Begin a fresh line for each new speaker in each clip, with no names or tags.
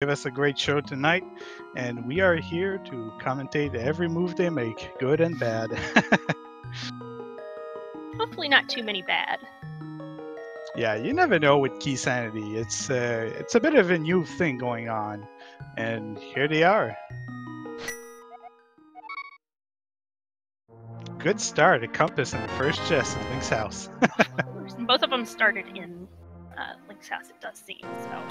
give us a great show tonight, and we are here to commentate every move they make, good and bad.
Hopefully not too many bad.
Yeah, you never know with Keysanity. It's a bit of a new thing going on, and here they are. Good start, a compass in the first chest in Link's house.
Both of them started in Link's house, it does seem, so.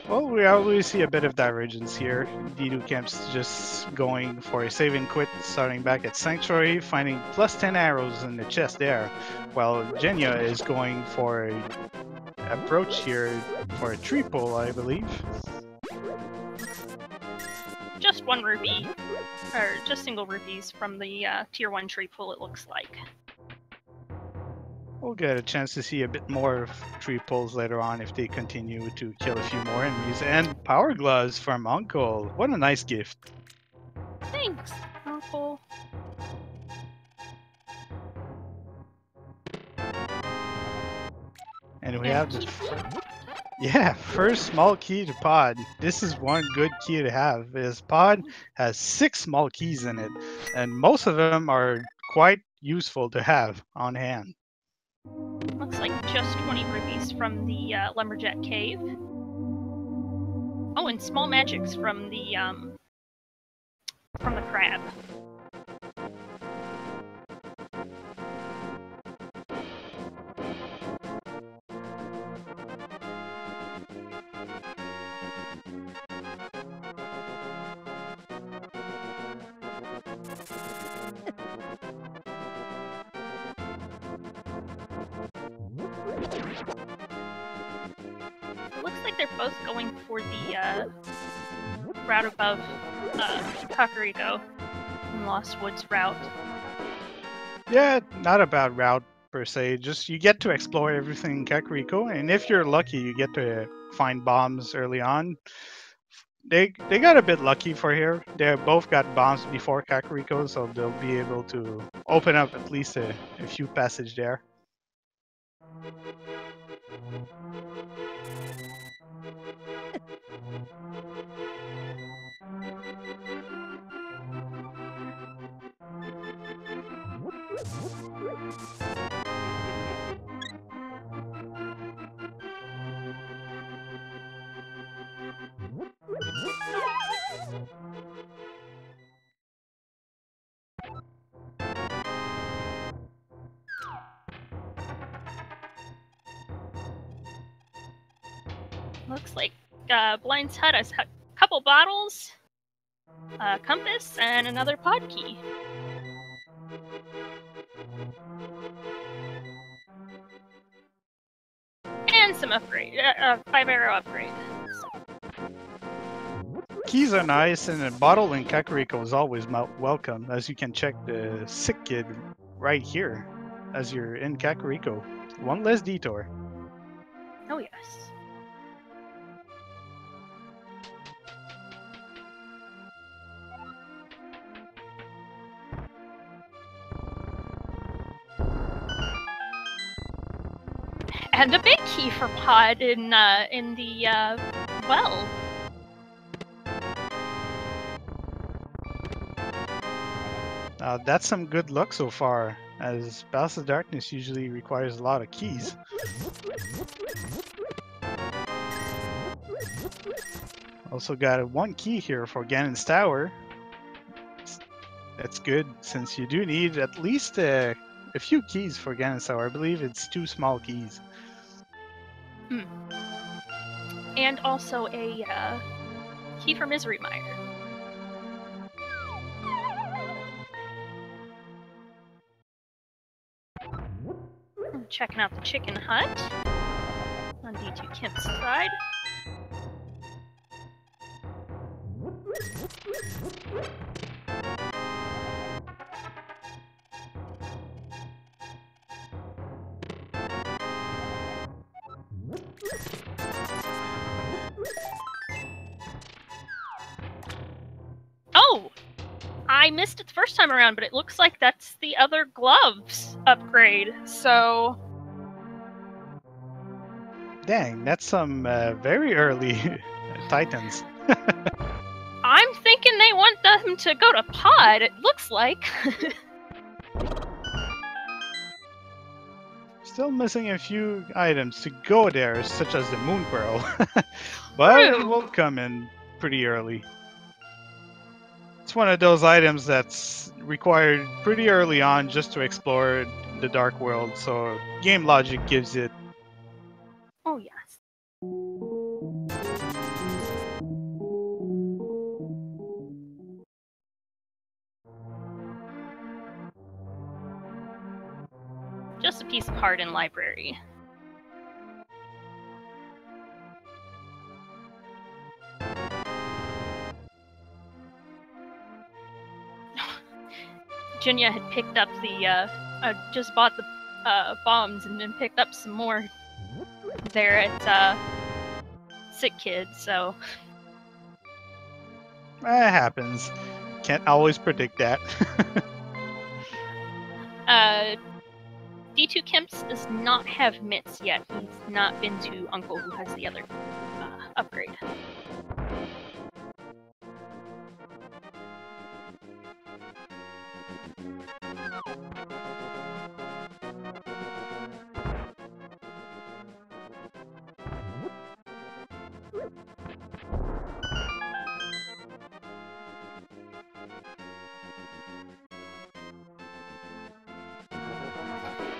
Well, we always see a bit of divergence here. d2kemps just going for a save and quit, starting back at Sanctuary, finding plus 10 arrows in the chest there, while Jenja is going for a approach here for a tree pull, I believe.
Just one rupee, or just single rupees from the tier 1 tree pull, it looks like.
We'll get a chance to see a bit more of tree pulls later on if they continue to kill a few more enemies. And power gloves from Uncle. What a nice gift.
Thanks, Uncle.
And we have the first small key to pod. This is one good key to have. This pod has 6 small keys in it, and most of them are quite useful to have on hand.
Looks like just 20 rupees from the Lumberjack Cave. Oh, and small magics from the crab. It looks like they're both going for the route above Kakariko, Lost Woods route.
Yeah, not a bad route per se. Just you get to explore everything in Kakariko, and if you're lucky, you get to find bombs early on. They got a bit lucky for here. They both got bombs before Kakariko, so they'll be able to open up at least a few passage there.
Looks like Blind's Hut has a couple bottles, a compass, and another pod key. And some upgrade, 5-arrow upgrade.
Keys are nice, and a bottle in Kakariko is always welcome, as you can check the sick kid right here as you're in Kakariko. One less detour.
Oh yes. And a big key for pod in the well.
That's some good luck so far, as Palace of Darkness usually requires a lot of keys. Also got one key here for Ganon's Tower. That's good, since you do need at least a few keys for Ganon's Tower. I believe it's 2 small keys.
And also a key for Misery Mire. Checking out the chicken hut on d2kemps' side. Oh! I missed it the first time around, but it looks like that's the other gloves upgrade, so
Dang, that's some very early Titans.
I'm thinking they want them to go to pod, it looks like.
Still missing a few items to go there, such as the Moon Pearl. But it will come in pretty early. It's one of those items that's required pretty early on just to explore the Dark World, so game logic gives it.
Oh, yes. Just a piece of heart in library. Jenja had picked up the, just bought the bombs and then picked up some more there at Sick Kid, so.
It happens. Can't always predict that.
D2kemps does not have mitts yet. He's not been to Uncle, who has the other upgrade.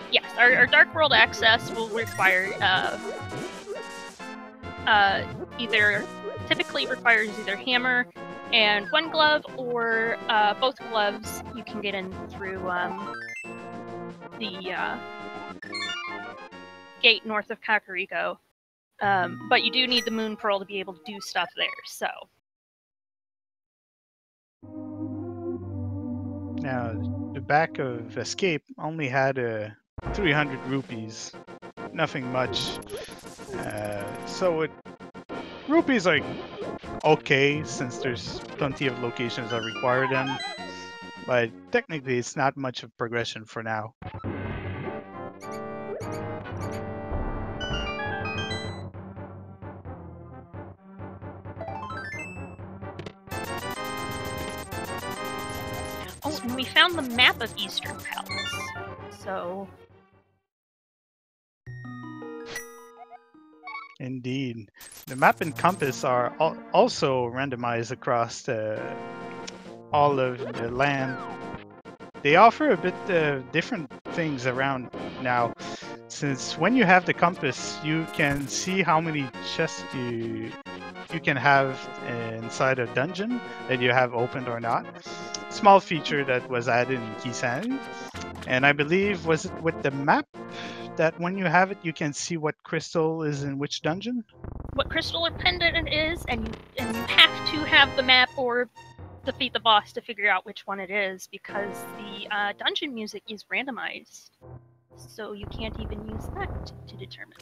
Yes, our Dark World access will require typically requires either hammer and one glove, or both gloves you can get in through the gate north of Kakariko. But you do need the Moon Pearl to be able to do stuff there, so.
Now, the back of Escape only had 300 rupees. Nothing much. Rupees are okay, since there's plenty of locations that require them. But technically, it's not much of progression for now.
Oh, and we found the map of Eastern Palace, so.
Indeed. The map and compass are also randomized across all of the land. They offer a bit different things around now, since when you have the compass, you can see how many chests you can have inside a dungeon that you have opened or not. Small feature that was added in Keysanity. And I believe, was it with the map that when you have it, you can see what crystal is in which dungeon?
What crystal or pendant it is, and you have to have the map or defeat the boss to figure out which one it is, because the dungeon music is randomized. So you can't even use that to determine.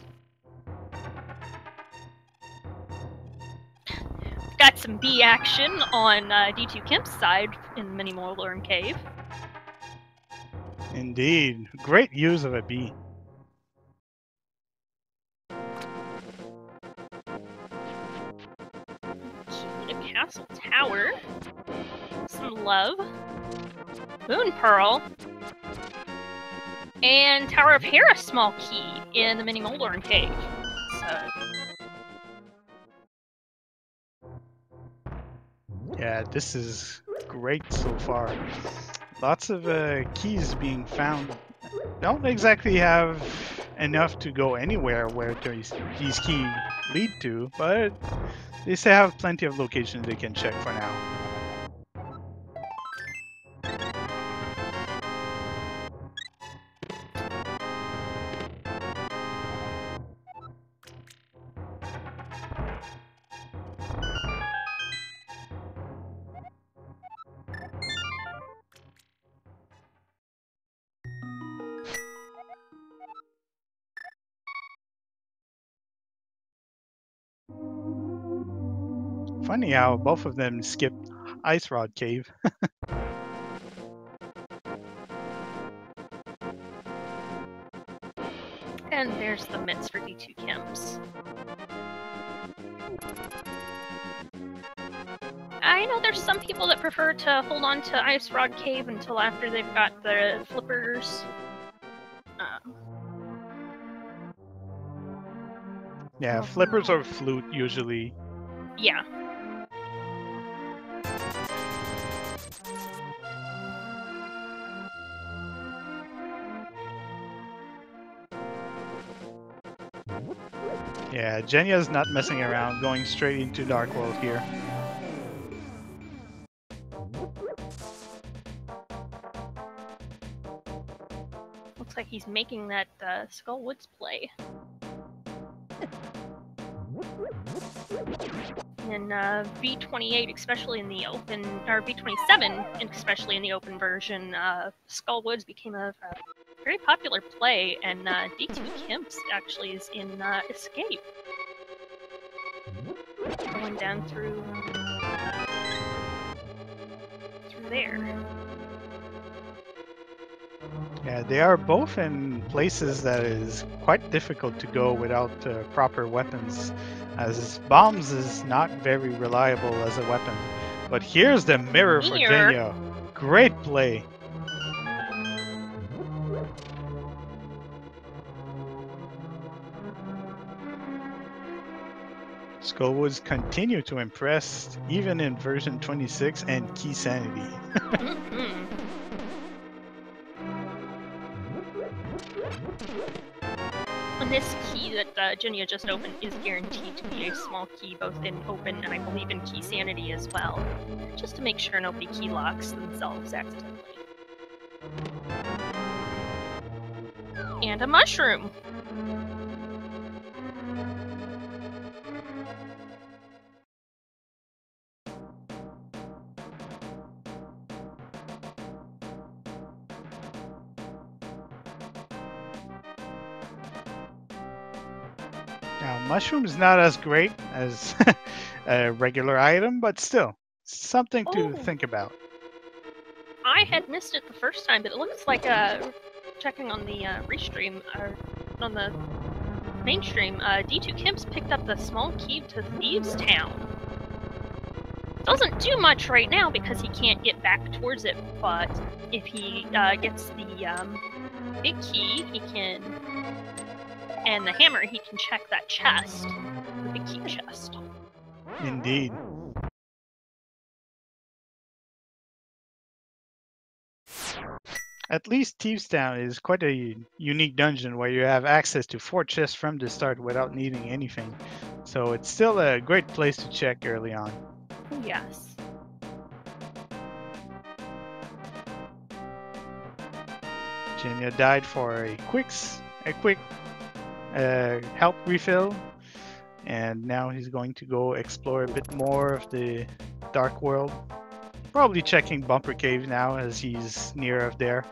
Got some bee action on D2kemp's side in the Mini Molorn Cave.
Indeed. Great use of a bee.
Key to Castle Tower. Some love. Moon Pearl. And Tower of Hera small key in the Mini Molorn Cave. So.
Yeah, this is great so far. Lots of keys being found. Don't exactly have enough to go anywhere where these keys lead to, but they still have plenty of locations they can check for now. Funny how both of them skipped Ice Rod Cave.
And there's the mitts for d2kemps. I know there's some people that prefer to hold on to Ice Rod Cave until after they've got the flippers.
Yeah, flippers or flute usually.
Yeah.
Yeah, Jenya's not messing around, going straight into Dark World here.
Looks like he's making that Skull Woods play. In V28, especially in the open, or V27, especially in the open version, Skull Woods became a very popular play, and d2kemps actually is in Escape. Going down through there.
Yeah, they are both in places that is quite difficult to go without proper weapons, as bombs is not very reliable as a weapon. But here's the mirror for Jenya. Great play. Skullwoods continue to impress, even in version 26 and Keysanity.
And this key that Jenya just opened is guaranteed to be a small key, both in open and I believe in Keysanity as well, just to make sure nobody key locks themselves accidentally. And a mushroom!
Now, mushroom's not as great as a regular item, but still, something to think about.
I had missed it the first time, but it looks like checking on the restream, or on the mainstream, d2kemps picked up the small key to Thieves Town. Doesn't do much right now because he can't get back towards it, but if he gets the big key, he can, and the hammer, he can check that chest, the big key chest.
Indeed. At least Thieves Town is quite a unique dungeon where you have access to 4 chests from the start without needing anything. So it's still a great place to check early on.
Yes.
Jenya died for a quick health refill, and now he's going to go explore a bit more of the Dark World. Probably checking Bumper Cave now as he's near of there.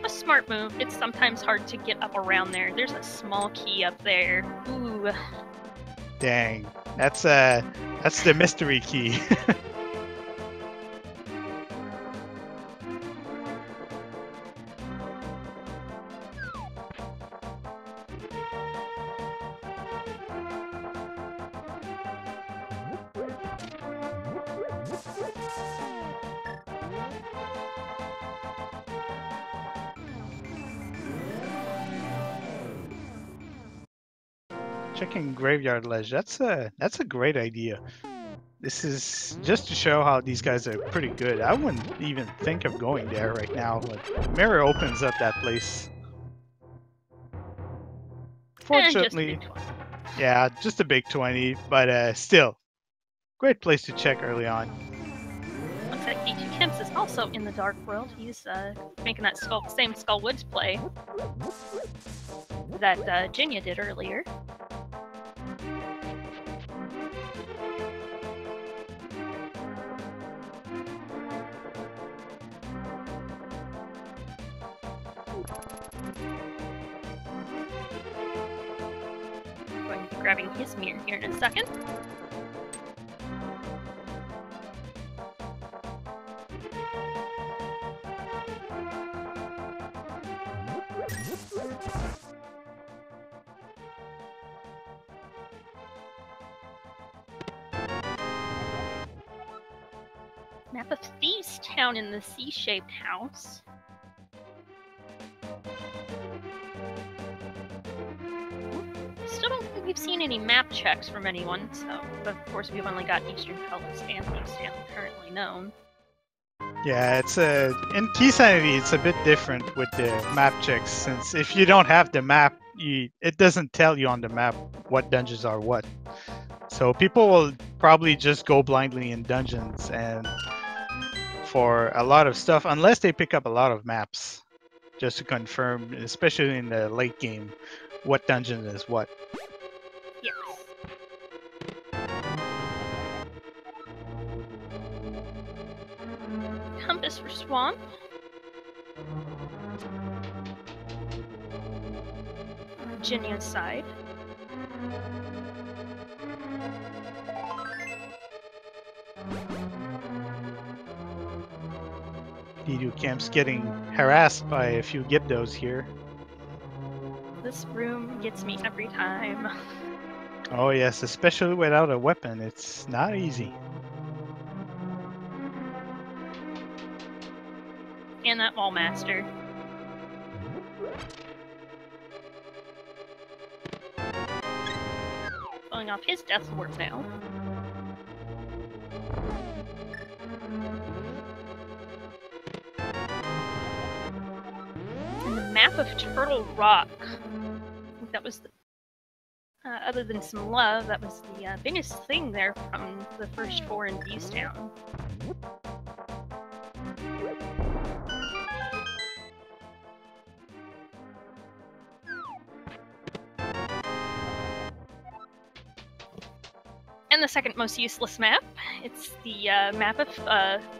A smart move. It's sometimes hard to get up around there. There's a small key up there. Ooh.
Dang, that's the mystery key. Checking Graveyard Ledge, that's a great idea. This is just to show how these guys are pretty good. I wouldn't even think of going there right now, but Mirror opens up that place. Fortunately, yeah, just a big 20, but still, great place to check early on.
Looks like d2kemps is also in the Dark World. He's making that same Skull Woods play that Jenya did earlier. Going to be grabbing his mirror here in a second. Map of Thieves Town in the C-shaped house. Still don't think we've seen any map checks from anyone, so, but of course we've only got Eastern Palace and Thieves Town currently known.
Yeah, it's in Keysanity it's a bit different with the map checks, since if you don't have the map, it doesn't tell you on the map what dungeons are what. So people will probably just go blindly in dungeons and for a lot of stuff, unless they pick up a lot of maps, just to confirm, especially in the late game, what dungeon is what.
Yes. Compass for Swamp. Jenja's side.
d2kemps getting harassed by a few Gibdos here.
This room gets me every time.
Oh yes, especially without a weapon, it's not easy.
And that Wall Master. Pulling off his Death Sword now. And the map of Turtle Rock. I think that was the other than some love, that was the biggest thing there from the first 4 in Thieves Town. And the second most useless map, it's the map of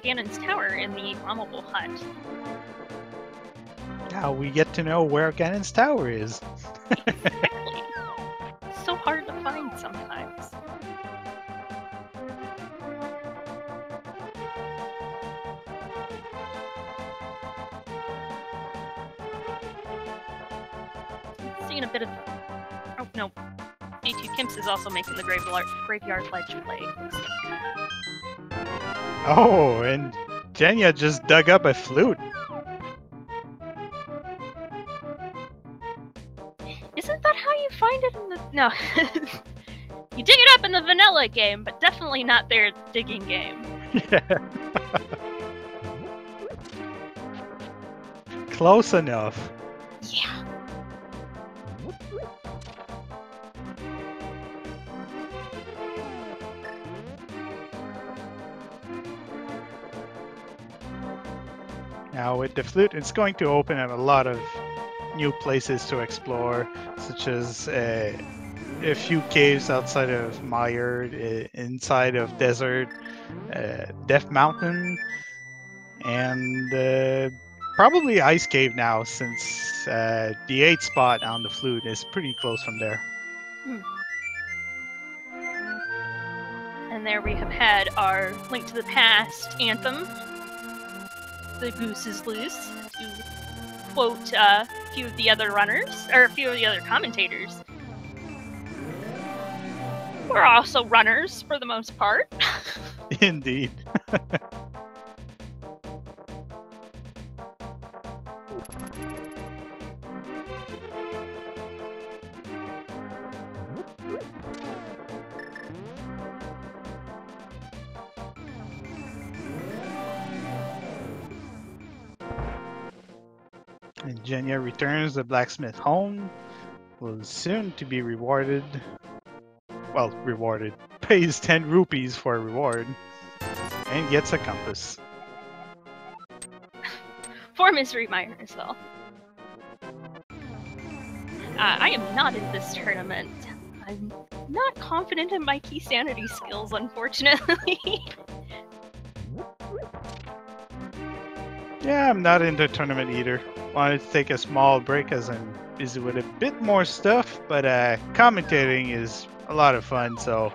Ganon's Tower in the Bombable Hut.
Now we get to know where Ganon's Tower is.
Exactly. So hard to find sometimes. Seeing a bit of... Oh, no. d2kemps is also making the graveyard ledge play.
Oh, and Jenja just dug up a flute.
Isn't that how you find it in the... No. You dig it up in the vanilla game, but definitely not their digging game.
Yeah. Close enough.
Yeah.
Now with the flute, it's going to open up a lot of new places to explore, such as a few caves outside of Mire, inside of Desert, Death Mountain, and probably Ice Cave now, since the 8th spot on the flute is pretty close from there.
And there we have had our Link to the Past anthem. The goose is loose, to quote a few of the other runners, or a few of the other commentators. We're also runners, for the most part.
Indeed. And Jenja returns the blacksmith home, will soon to be rewarded. Well, rewarded. Pays 10 rupees for a reward, and gets a compass.
For Misery Mire as well. I am not in this tournament. I'm not confident in my Keysanity skills, unfortunately.
Yeah, I'm not in the tournament either. Wanted to take a small break as I'm busy with a bit more stuff, but commentating is a lot of fun, so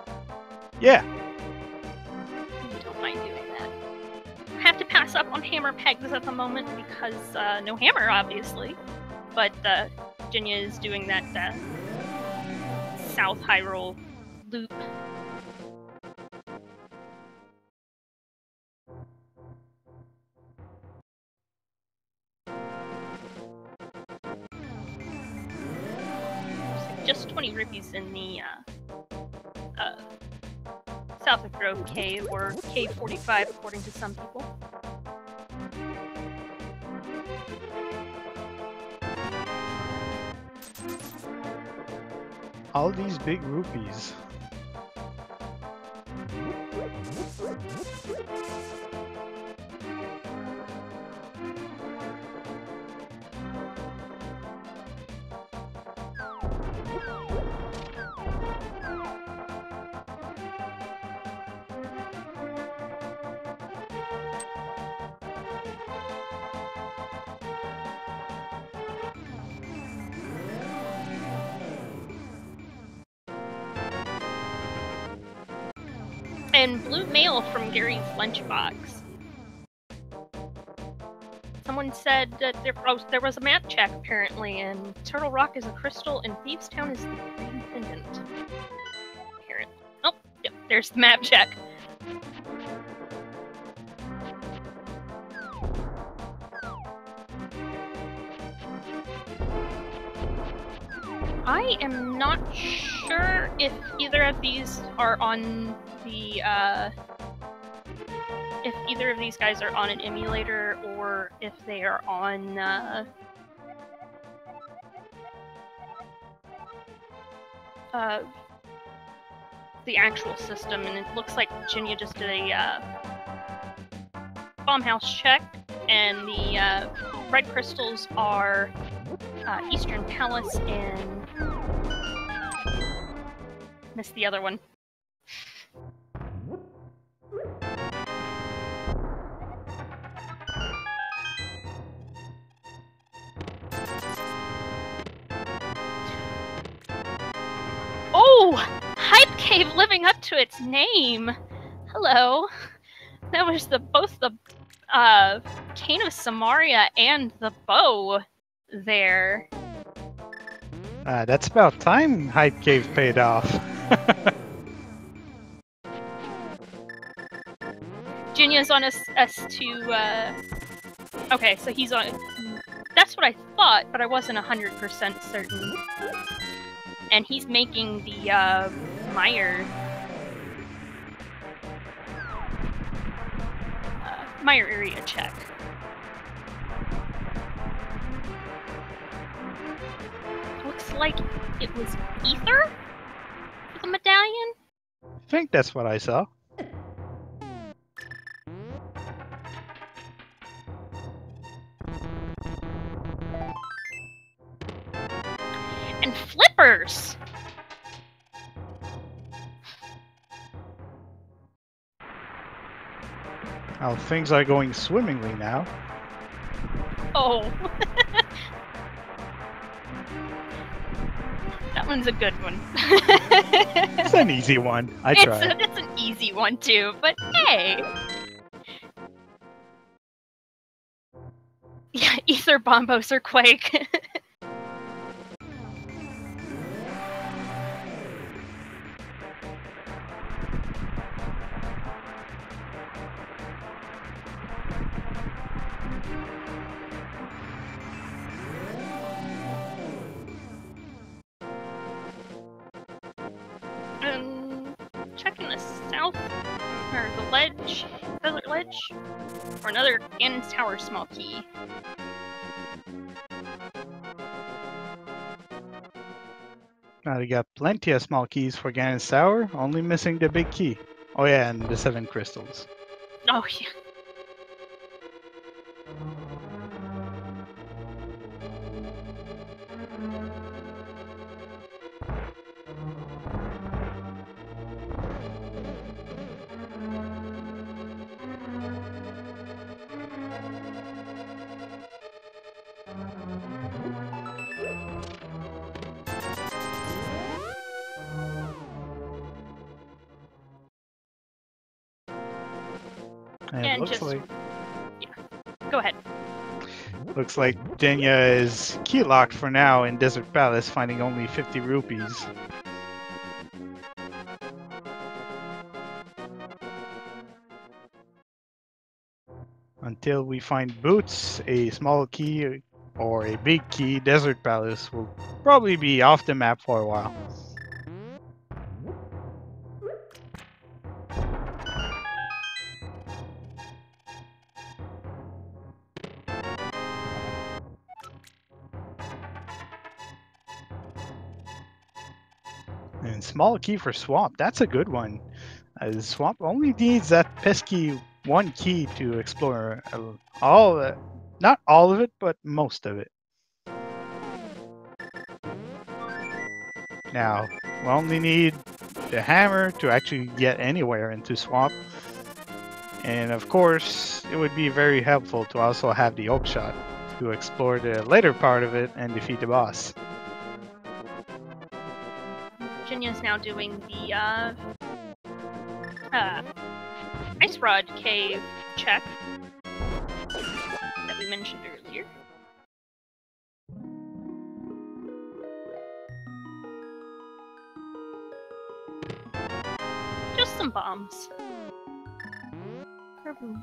yeah.
Don't mind doing that. I have to pass up on hammer pegs at the moment because no hammer, obviously. But Jenja is doing that South Hyrule loop. just 20 rupees in the South of Grove Cave, or Cave 45, according to some people.
All these big rupees.
And blue mail from Gary's lunchbox. Someone said that there was a map check apparently, and Turtle Rock is a crystal, and Thieves Town is the green pendant. Apparently. Oh, yep, there's the map check. I am not sure if either of these are on the, if either of these guys are on an emulator or if they are on, the actual system, and it looks like Jenja just did a, bomb house check, and the, red crystals are, Eastern Palace and... missed the other one. Oh! Hype Cave living up to its name! Hello. That was both the Cane of Samaria and the bow there.
That's about time Hype Cave paid off.
Jenja's on S2, okay, so he's on... That's what I thought, but I wasn't 100% certain. And he's making the, Meyer area check. Looks like it was Ether for the medallion?
I think that's what I saw.
And flippers!
Well, things are going swimmingly now.
Oh. That one's a good one.
It's an easy one. I tried.
It's an easy one too, but hey! Yeah, Ether Bombos or Quake. Checking the south, or the ledge, desert ledge, for another Ganon's Tower small key.
Now we got plenty of small keys for Ganon's Tower, only missing the big key. Oh yeah, and the 7 crystals.
Oh yeah.
And it looks like...
Yeah. Go ahead.
Looks like Jenja is key locked for now in Desert Palace, finding only 50 rupees. Until we find Boots, a small key or a big key desert palace will probably be off the map for a while. And small key for swamp, that's a good one. Swamp only needs that pesky one key to explore all of it. Not all of it, but most of it. Now, we only need the hammer to actually get anywhere into swamp. And of course, it would be very helpful to also have the oak shot to explore the later part of it and defeat the boss.
Jenja's now doing the Ice Rod Cave check that we mentioned earlier. Just some bombs. Boom.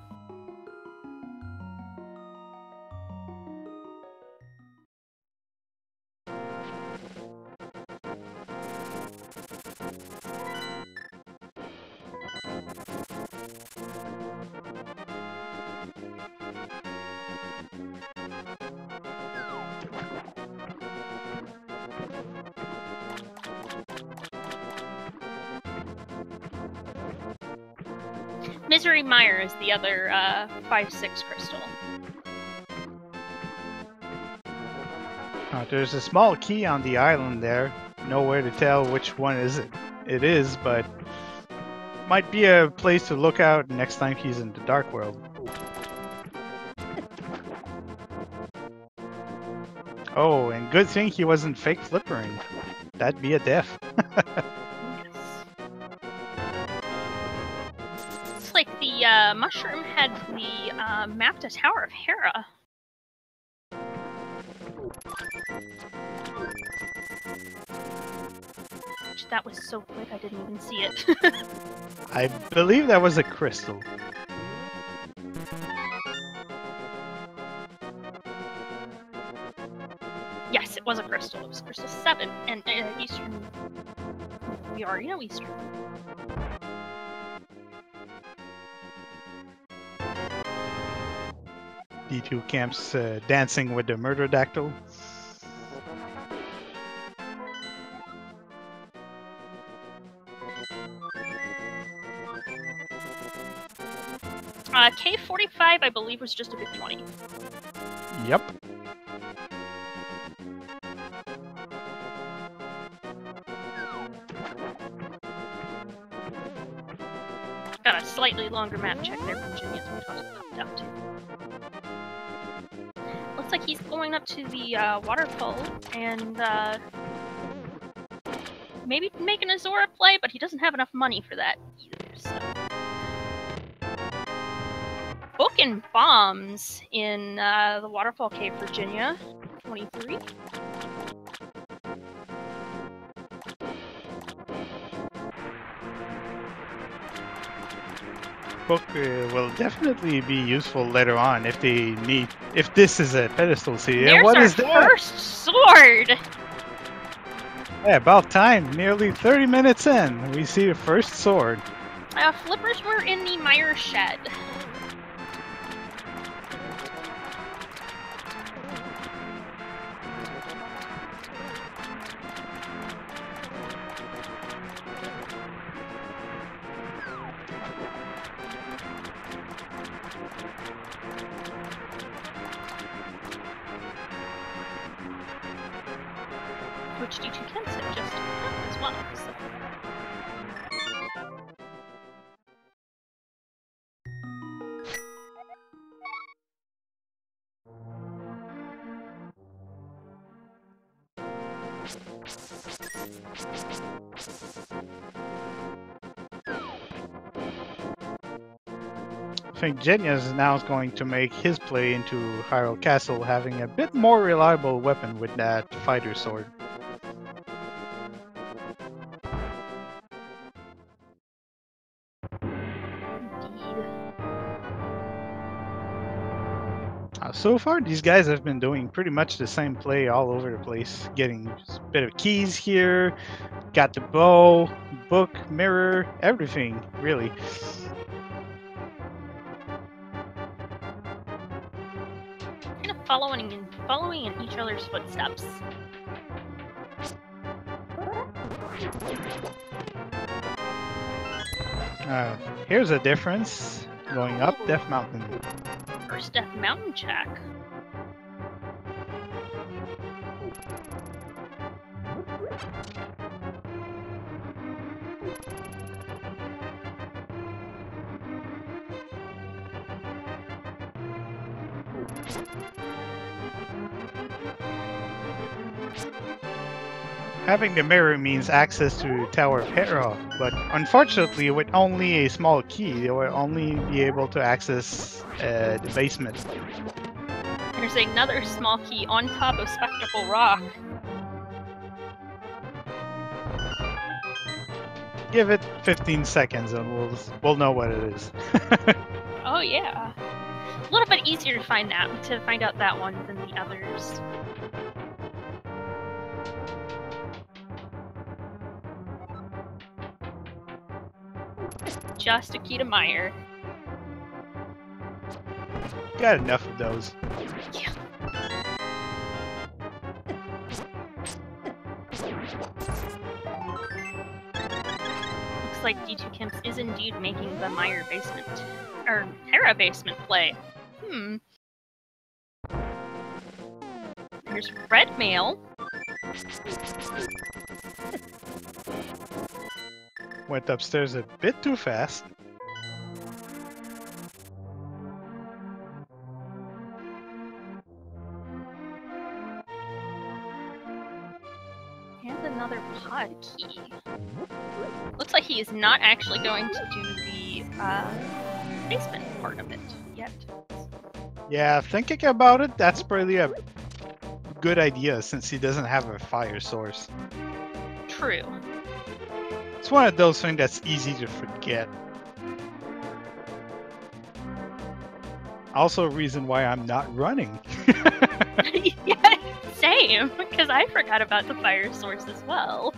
Misery Mire is the other 5-6 crystal.
There's a small key on the island there. Nowhere to tell which one it is, but might be a place to look out next time he's in the Dark World. Oh, and good thing he wasn't fake flippering. That'd be a death.
Looks like the mushroom had the map to Tower of Hera. That was so quick, I didn't even see it.
I believe that was a crystal.
Yes, it was a crystal. It was crystal 7, and Eastern. We already know Eastern.
d2kemps dancing with the murder dactyl.
K45, I believe, was just a big 20.
Yep.
Got a slightly longer map check there from Jimmy as we talked about too. Looks like he's going up to the waterfall and maybe making a Zora play, but he doesn't have enough money for that either. So. Booking bombs in the waterfall cave, Virginia, 23.
Book will definitely be useful later on if they need. If this is a pedestal seed.
There's
what
our
is that?
first sword.
Yeah, about time. Nearly 30 minutes in, we see the first sword.
Flippers were in the mire shed. Which d2kemps have just done as well. So.
I think Jenja is now going to make his play into Hyrule Castle, having a bit more reliable weapon with that fighter sword. So far, these guys have been doing pretty much the same play all over the place. Getting a bit of keys here, got the bow, book, mirror, everything, really.
Kind of following in each other's footsteps.
Here's a difference. Going up Death Mountain.
First Death Mountain check.
Having the mirror means access to Tower of Hera, but unfortunately, with only a small key, they will only be able to access the basement.
There's another small key on top of Spectacle Rock.
Give it 15 seconds and we'll know what it is.
Oh yeah. A little bit easier to find out that one than the others. Just a key to Meyer.
Got enough of those.
Yeah. Looks like d2kemps is indeed making the Meyer basement, or Hera basement play. There's red mail.
Went upstairs a bit too fast.
And another pod key. Looks like he is not actually going to do the basement part of it yet.
Yeah, thinking about it, that's probably a good idea since he doesn't have a fire source.
True.
It's one of those things that's easy to forget. Also a reason why I'm not running.
Yeah, same, because I forgot about the fire source as well.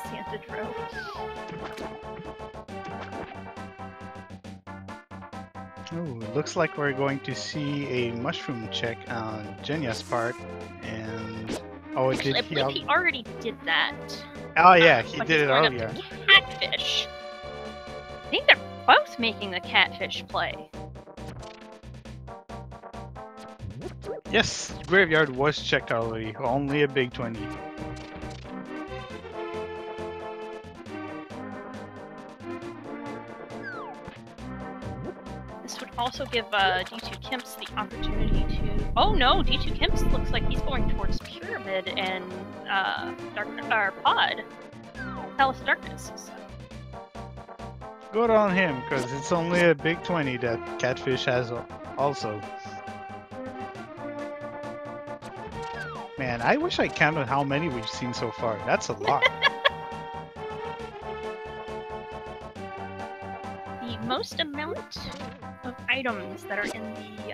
Santa drove.
Ooh, looks like we're going to see a mushroom check on Jenja's part, and
Actually, I believe he already did that.
Oh yeah, he
but
did
he's
it
going
earlier.
up to catfish. I think they're both making the catfish play.
Yes, graveyard was checked already. Only a big 20.
This would also give d2kemps the opportunity to... Oh no, d2kemps looks like he's going towards Pyramid and Pod. Palace of Darkness. So.
Good on him, because it's only a big 20 that Catfish has also. Man, I wish I counted how many we've seen so far. That's a lot.
The most amount of items that are in the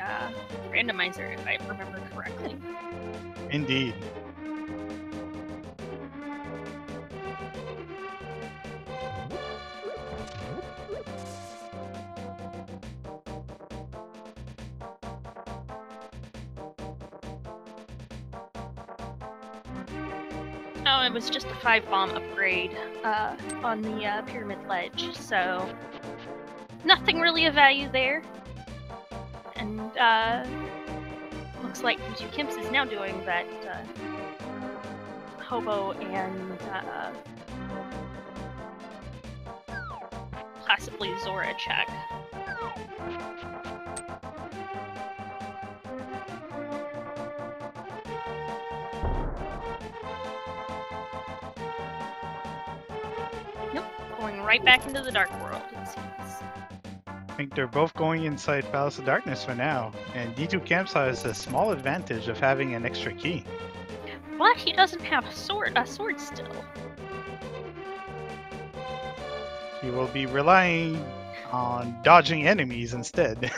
randomizer, if I remember correctly.
Indeed.
Oh, it was just a 5-bomb upgrade on the Pyramid Ledge, so nothing really of value there. And looks like d2kemps is now doing that Hobo and possibly Zora check. Nope, going right back into the Dark World, it seems.
think they're both going inside Palace of Darkness for now, and d2kemps has a small advantage of having an extra key.
But he doesn't have a sword still.
He will be relying on dodging enemies instead.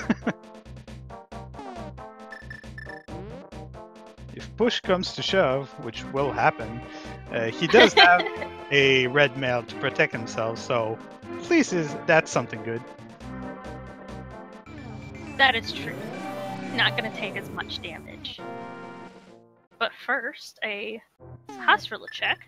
If push comes to shove, which will happen, he does have a red mail to protect himself, so at least that's something good.
That is true. Not going to take as much damage. But first, a hospital check.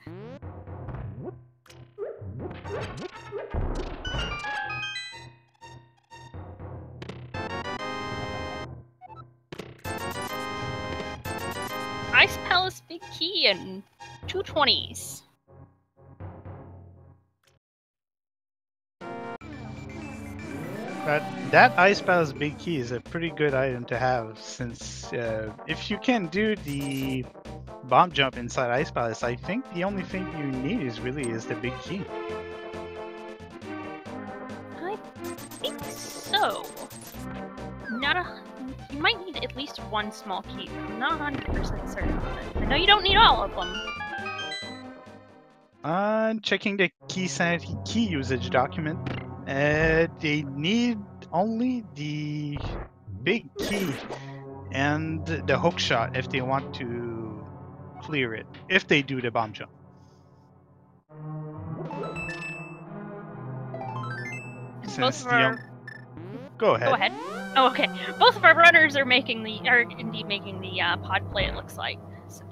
Ice Palace Big Key and 2 20s.
But that Ice Palace Big Key is a pretty good item to have, since if you can do the bomb jump inside Ice Palace, I think the only thing you need is the Big Key.
I think so. You might need at least one small key. I'm not 100% certain on it. I know you don't need all of them.
Checking the Keysanity key usage document, they need only the big key and the hook shot if they want to clear it, if they do the bomb jump. Since Go ahead.
Go ahead. Oh, okay. Both of our runners are indeed making the pod play, it looks like. So.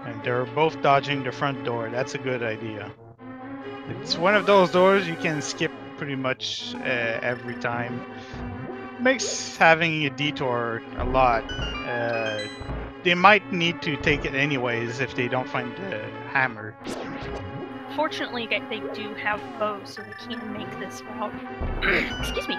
And they're both dodging the front door. That's a good idea. It's one of those doors you can skip pretty much every time. It makes having a detour a lot. They might need to take it anyways if they don't find the hammer.
Fortunately, they do have bows, so they can make this route. Excuse me.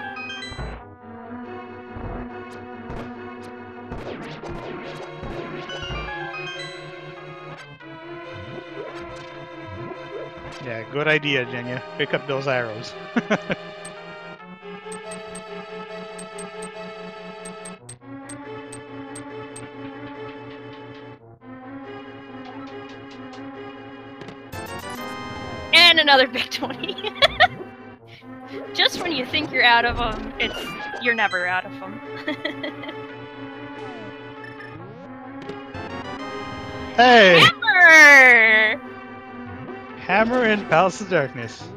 Yeah, good idea, Jenja. Pick up those arrows.
And another big 20. Just when you think you're out of them, you're never out of them.
Hey!
Hammer!
Hammer in Palace of Darkness.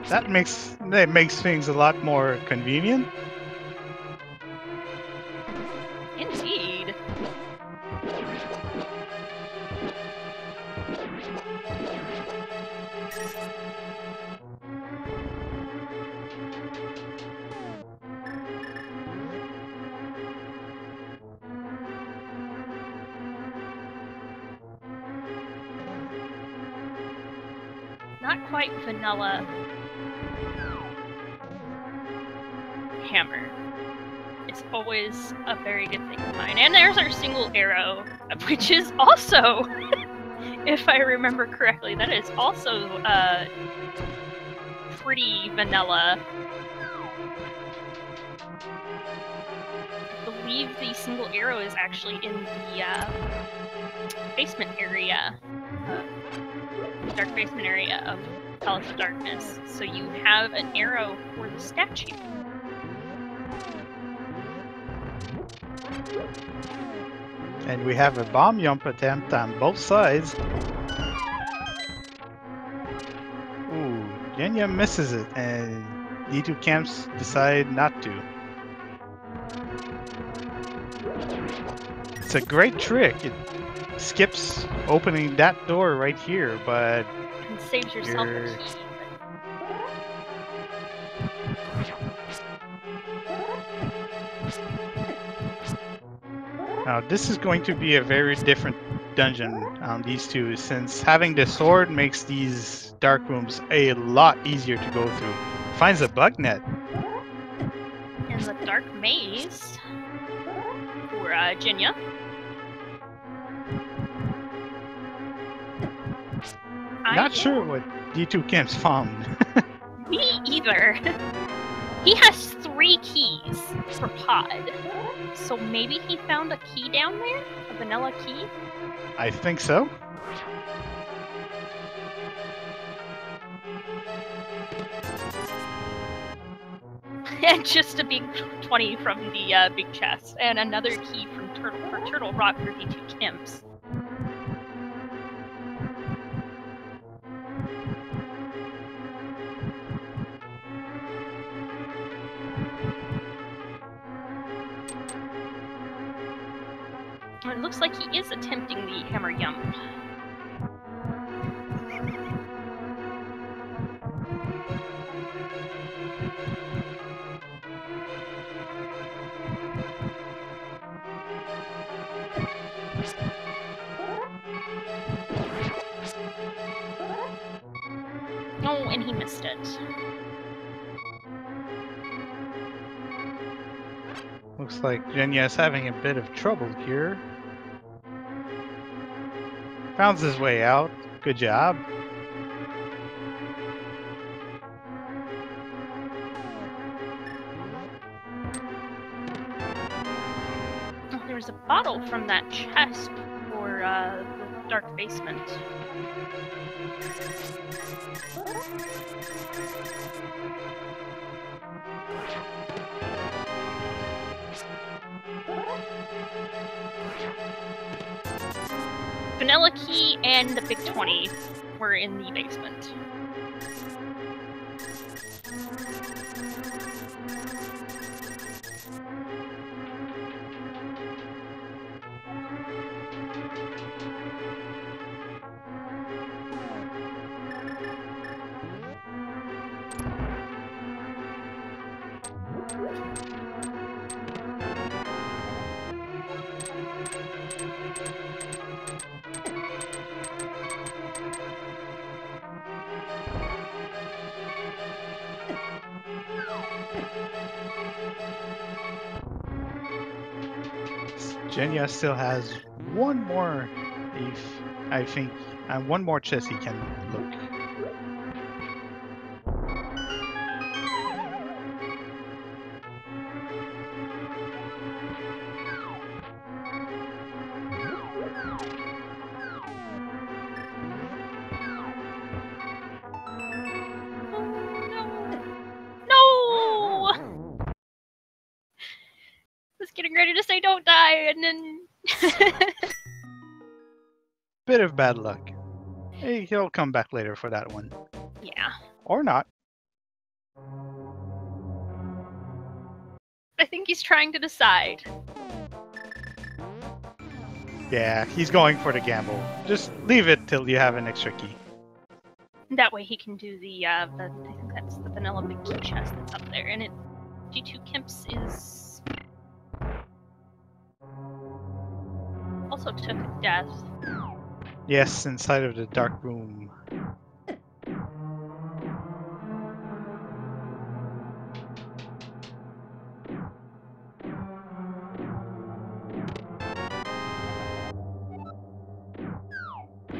That makes things a lot more convenient.
Indeed. Not quite vanilla hammer. It's always a very good thing to find. And there's our single arrow, which is also, if I remember correctly, that is also pretty vanilla. I believe the single arrow is actually in the basement area. Dark basement area of Palace of Darkness, so you have an arrow for the statue.
And we have a bomb jump attempt on both sides. Ooh, Jenja misses it, and d2kemps decide not to. It's a great trick. It skips opening that door right here, but
and saves yourself a key.
Now this is going to be a very different dungeon on these two, since having the sword makes these dark rooms a lot easier to go through. Finds a bug net.
And the dark maze for Jenja.
Not sure what d2kemps found.
Me either. He has 3 keys for pod. So maybe he found a key down there? A vanilla key?
I think so.
And just a big 20 from the big chest, and another key from Turtle Rock for d2kemps. It looks like he is attempting the hammer yump. Oh, and he missed it.
Looks like Jenja is having a bit of trouble here. Found his way out. Good job.
Oh, there was a bottle from that chest for the dark basement. Vanilla key and the big 20 were in the basement.
Jenja still has one more, I think, one more chest he can look.
No! I was getting ready to say don't die, and then...
Bit of bad luck. Hey, he'll come back later for that one.
Yeah.
Or not.
I think he's trying to decide.
Yeah, he's going for the gamble. Just leave it till you have an extra key.
That way he can do the I think that's the vanilla big key chest that's up there, and d2kemps is... also took a death.
Yes, inside of the dark room.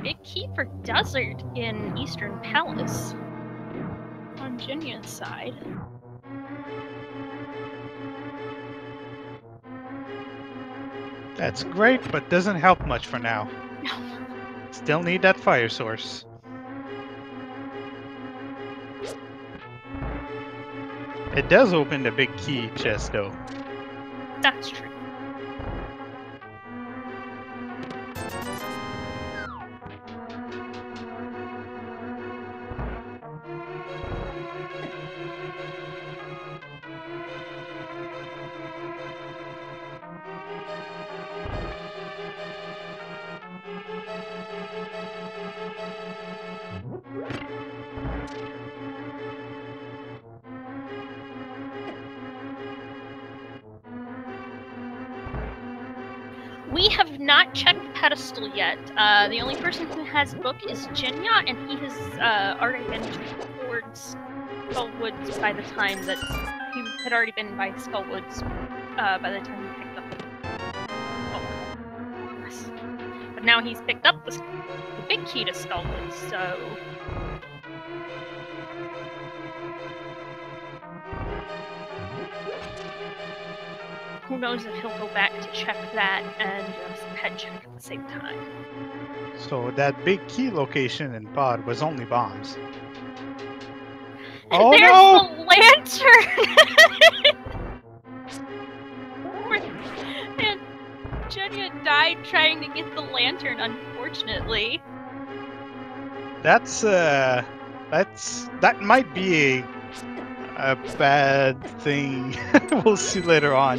Big key for desert in Eastern Palace. On Jenja's side.
That's great, but doesn't help much for now.
No.
Still need that fire source. It does open the big key chest though.
That's true. We have not checked the pedestal yet. The only person who has book is Jenja, and he has already been towards Skullwoods by the time that he had already been by Skullwoods by the time he picked up the book. Yes. But now he's picked up the big key to Skullwood, so... Who knows if he'll go back to check that and head check at the same time.
So that big key location in Pod was only bombs. Oh
There's
no!
the lantern! And Jenja died trying to get the lantern, unfortunately.
That might be a bad thing. We'll see later on.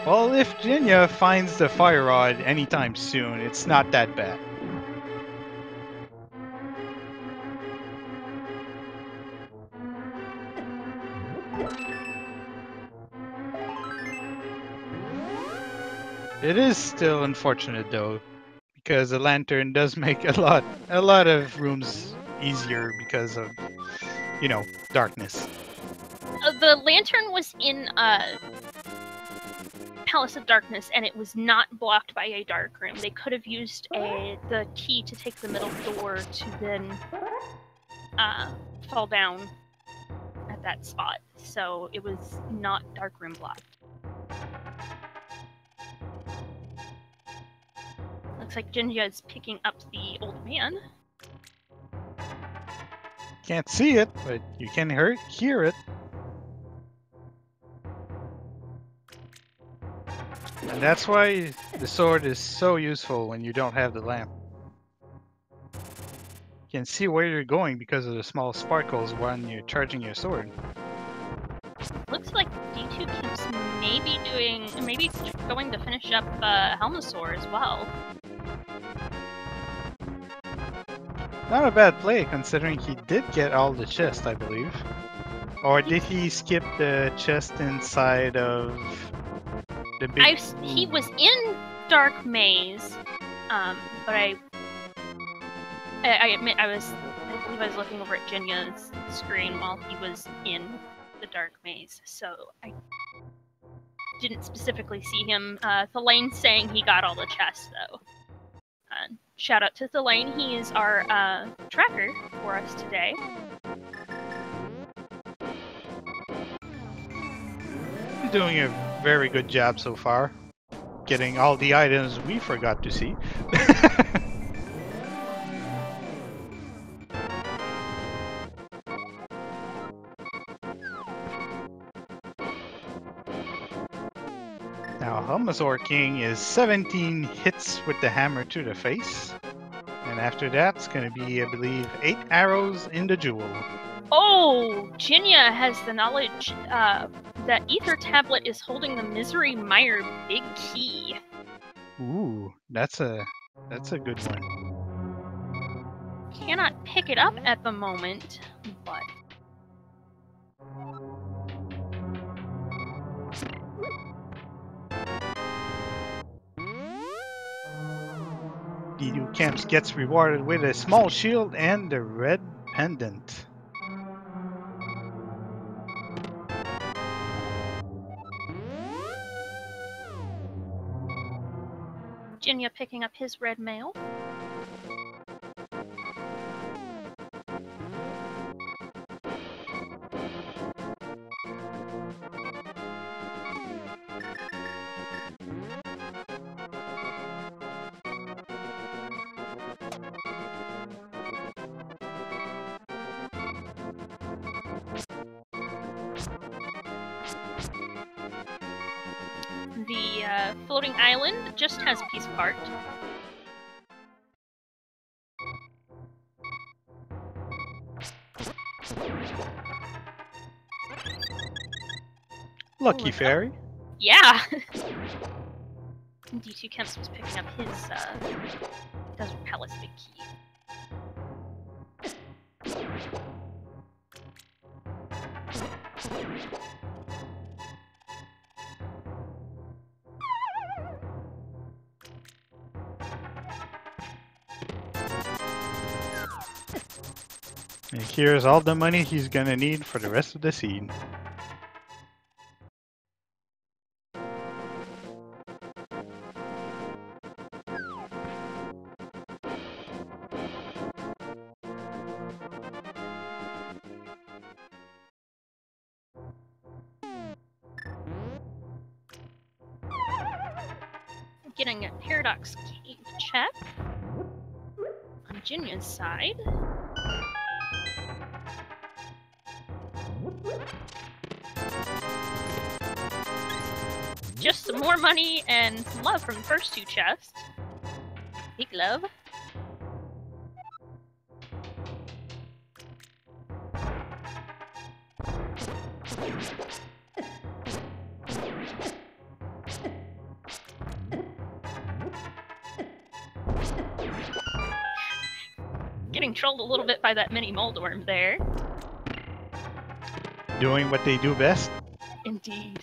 Well, if Jenja finds the fire rod anytime soon, it's not that bad. It is still unfortunate though, because the lantern does make a lot of rooms easier because of, you know, darkness.
The lantern was in Palace of Darkness, and it was not blocked by a dark room. They could have used the key to take the middle door to then fall down at that spot. So it was not dark room blocked. Looks like Jenja is picking up the old man.
Can't see it, but you can hear it. And that's why the sword is so useful when you don't have the lamp. You can see where you're going because of the small sparkles when you're charging your sword.
Looks like d2kemps maybe going to finish up Helmasaur as well.
Not a bad play considering he did get all the chest, I believe. Or did he skip the chest inside of the big...
He was in Dark Maze, but I admit I believe I was looking over at Jenja's screen while he was in the Dark Maze, so I didn't specifically see him. Thelane's saying he got all the chests, though. Shout out to Thelane, he is our tracker for us today.
He's doing a very good job so far. Getting all the items we forgot to see. Now, Helmasaur King is 17 hits with the hammer to the face. And after that, it's going to be, I believe, 8 arrows in the jewel.
Oh! Jenja has the knowledge that Ether Tablet is holding the Misery Mire big key.
Ooh, that's a good one.
Cannot pick it up at the moment, but...
d2kemps gets rewarded with a small shield and the red pendant.
Jenja picking up his red mail. The floating island just has piece part.
Lucky fairy.
Yeah! d2kemps was picking up his Desert Palace big key.
And here's all the money he's gonna need for the rest of the scene.
Getting a Paradox Cave check on Jenja's side. Just some more money and some love from the first two chests. Big love. Getting trolled a little bit by that mini moldworm there.
Doing what they do best.
Indeed.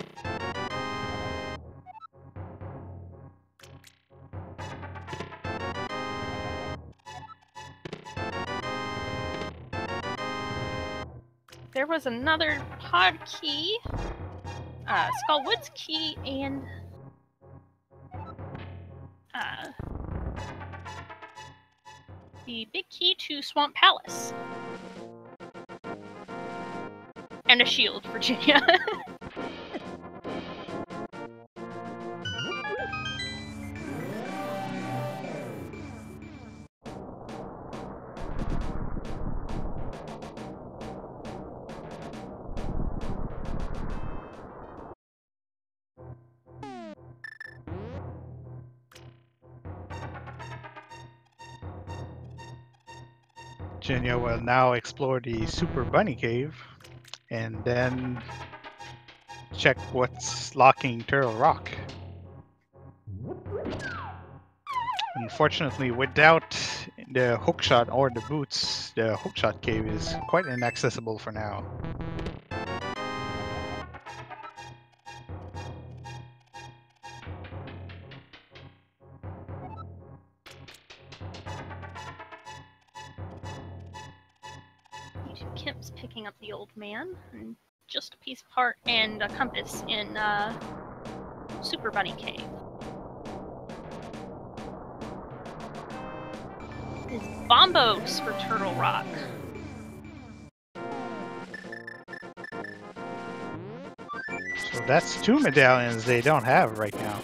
There was another pod key, Skullwood's key, and the big key to Swamp Palace. And a shield, Virginia.
Jenja will now explore the Super Bunny Cave and then check what's locking Turtle Rock. Unfortunately, without the hookshot or the boots, the hookshot cave is quite inaccessible for now.
D2kemps picking up the old man, and just a piece of heart and a compass in Super Bunny Cave. Is Bombos for Turtle Rock.
So that's 2 medallions they don't have right now,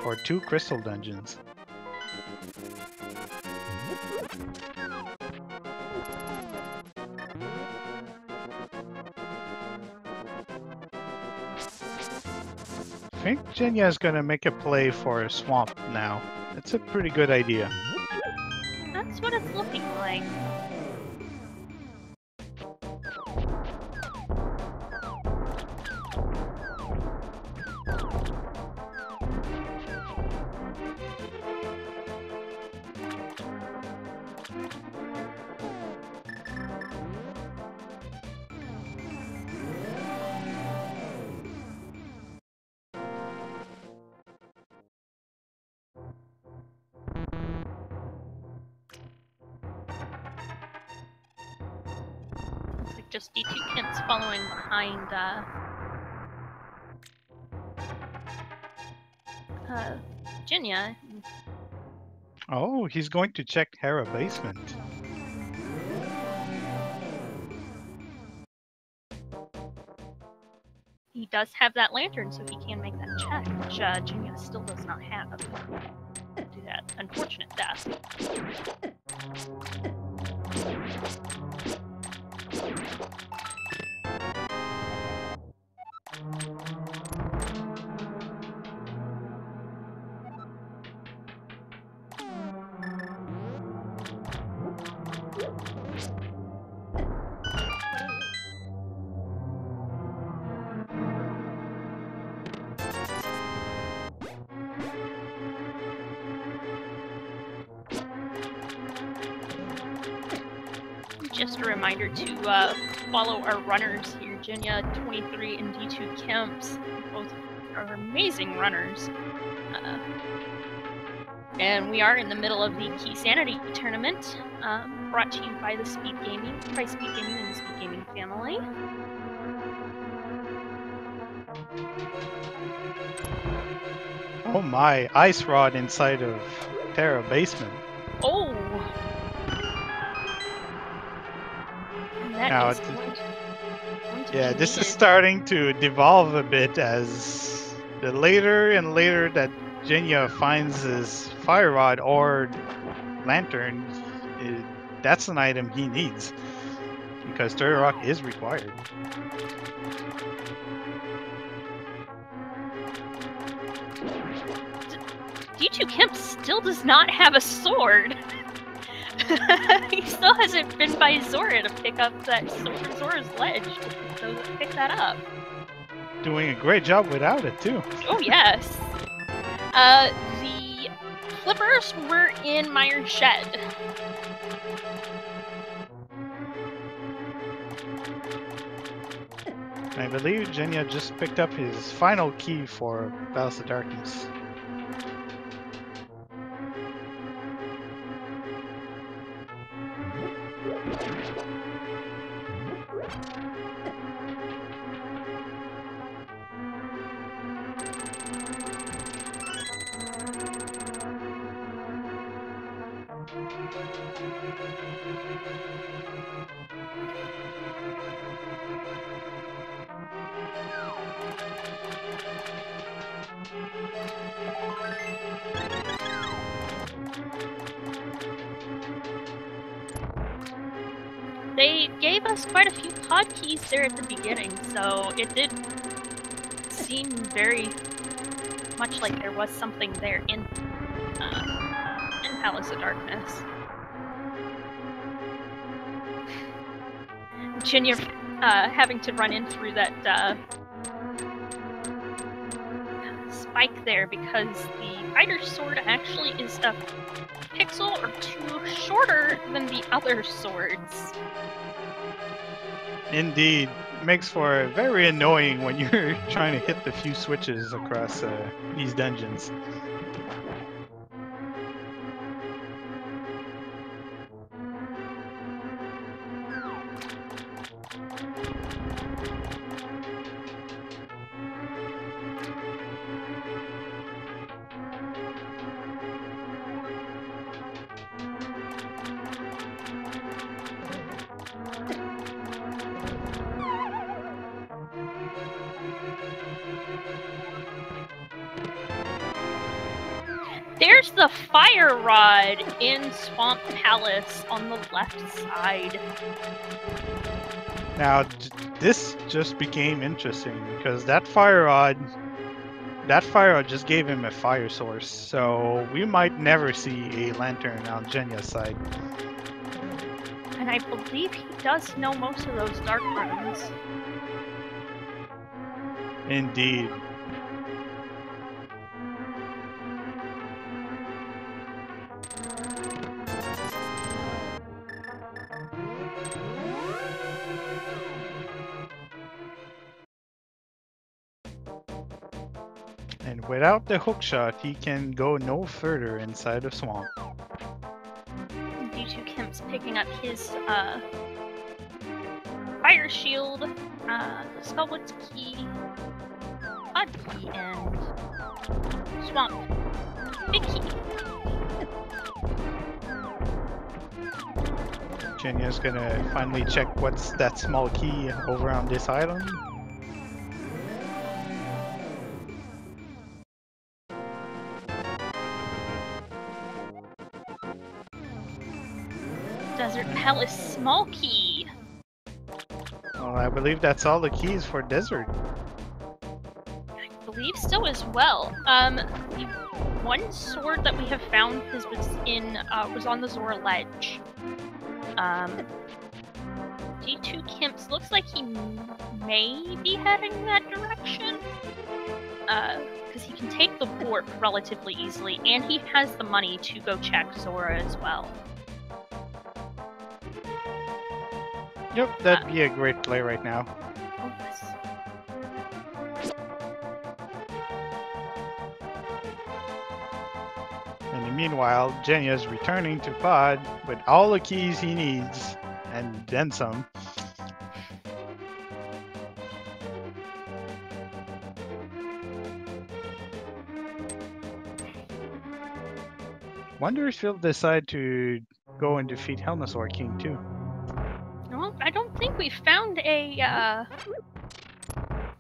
or 2 crystal dungeons. I think Jenja is gonna make a play for a swamp now. It's a pretty good idea.
That's what it's looking like. Looks like just d2kemps following behind Jenja.
Oh, he's going to check Hera basement.
He does have that lantern, so he can make that check, which Jenja still does not have. Do that unfortunate death. Just a reminder to follow our runners here, Jenja23 and d2kemps. Both are amazing runners. And we are in the middle of the Keysanity tournament. brought to you by Speed Gaming and the Speed Gaming family.
Oh my, ice rod inside of Terra basement.
Oh! And that
Now,
is going to
yeah,
be
this is
needed.
starting to devolve a bit as the later and later that Jenya finds his fire rod or lantern, that's an item he needs because Terra Rock is required.
d2kemps still does not have a sword. He still hasn't been by Zora to pick up that Zora's ledge to pick that up.
Doing a great job without it too.
Oh yes. The flippers were in Meyer's shed.
I believe Jenya just picked up his final key for Palace of Darkness.
They gave us quite a few pod keys there at the beginning, so it did seem very much like there was something there in Palace of Darkness. Jenya having to run in through that spike there because the fighter's sword actually is a pixel or two shorter than the other swords.
Indeed, makes for very annoying when you're trying to hit the few switches across these dungeons.
There's the fire rod in Swamp Palace on the left side.
Now, this just became interesting because that fire rod just gave him a fire source, so we might never see a lantern on Jenya's side.
And I believe he does know most of those dark runes.
Indeed. And without the hookshot, he can go no further inside the swamp.
d2kemps picking up his fire shield, Skullwood's key, pod key, and swamp big key.
Jenya's gonna finally check what's that small key over on this island.
Desert Palace small key.
Well, I believe that's all the keys for desert.
I believe so as well. The one sword that we have found was on the Zora ledge. d2kemps looks like he may be heading that direction. Because he can take the warp relatively easily, and he has the money to go check Zora as well.
Yep, that'd be a great play right now.
Oh, yes.
And meanwhile, Jenya's returning to Pod with all the keys he needs, and then some. Wonder if he'll decide to go and defeat Helmasaur King too.
Well, I don't think we found a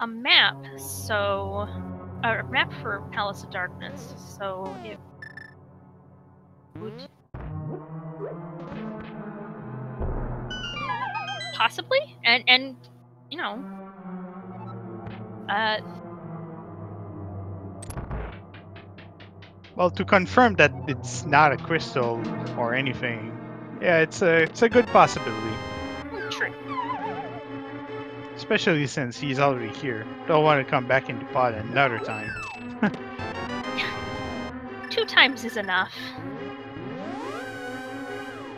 map, so a map for Palace of Darkness. So it would possibly, and you know,
Well, to confirm that it's not a crystal or anything, yeah, it's a good possibility.
true.
Especially since he's already here. Don't want to come back into Pod another time.
2 times is enough.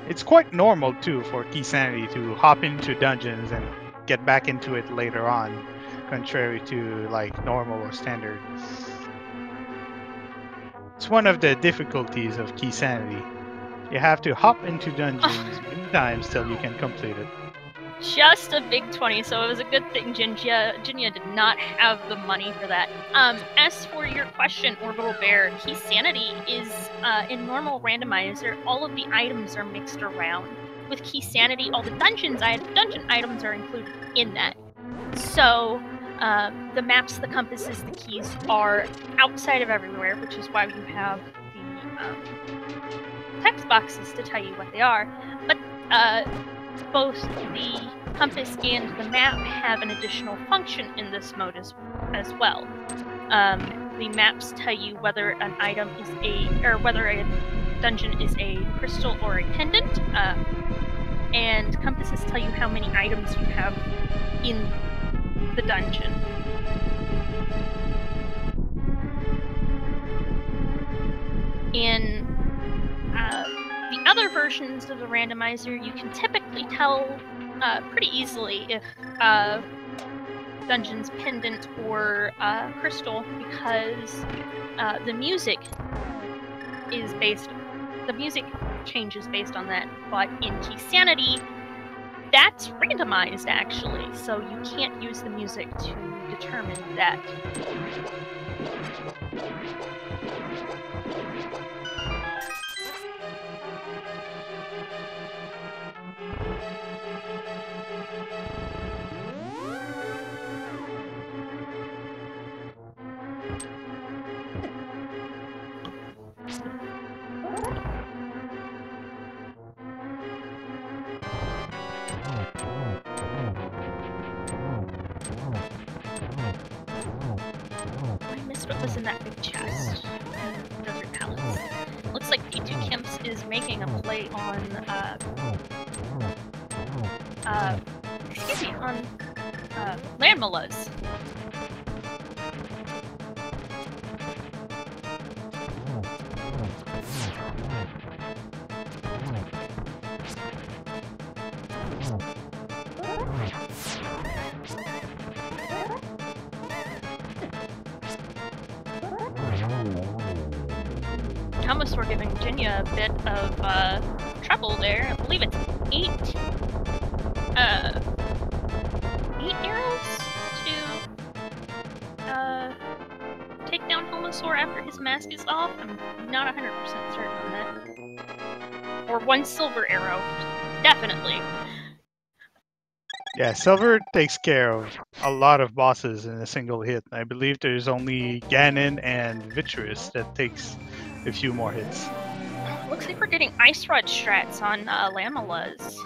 It's quite normal too for Keysanity to hop into dungeons and get back into it later on, contrary to like normal or standard. It's one of the difficulties of Keysanity. You have to hop into dungeons many times till you can complete it.
Just a big 20, so it was a good thing Jenja did not have the money for that. As for your question, Orbital Bear, Keysanity is in normal randomizer, all of the items are mixed around. With Keysanity, all the dungeon items are included in that. So the maps, the compasses, the keys are outside of everywhere, which is why you have the text boxes to tell you what they are. But both the compass and the map have an additional function in this mode as well. The maps tell you whether an item is whether a dungeon is a crystal or a pendant, and compasses tell you how many items you have in the dungeon. In the other versions of the randomizer, you can typically tell pretty easily if dungeon's pendant or crystal, because the music changes based on that. But in Keysanity, that's randomized actually, so you can't use the music to determine that. What was in that big chest in Desert Palace? Looks like d2kemps is making a play on landmollas. Almost we're giving Jenja a bit of trouble there. I believe it's 8 arrows to take down Helmasaur after his mask is off. I'm not 100% certain on that. Or 1 silver arrow, definitely.
Yeah, Silver takes care of a lot of bosses in a single hit. I believe there's only Ganon and Vitreous that takes a few more hits.
Looks like we're getting Ice Rod strats on Lamelas.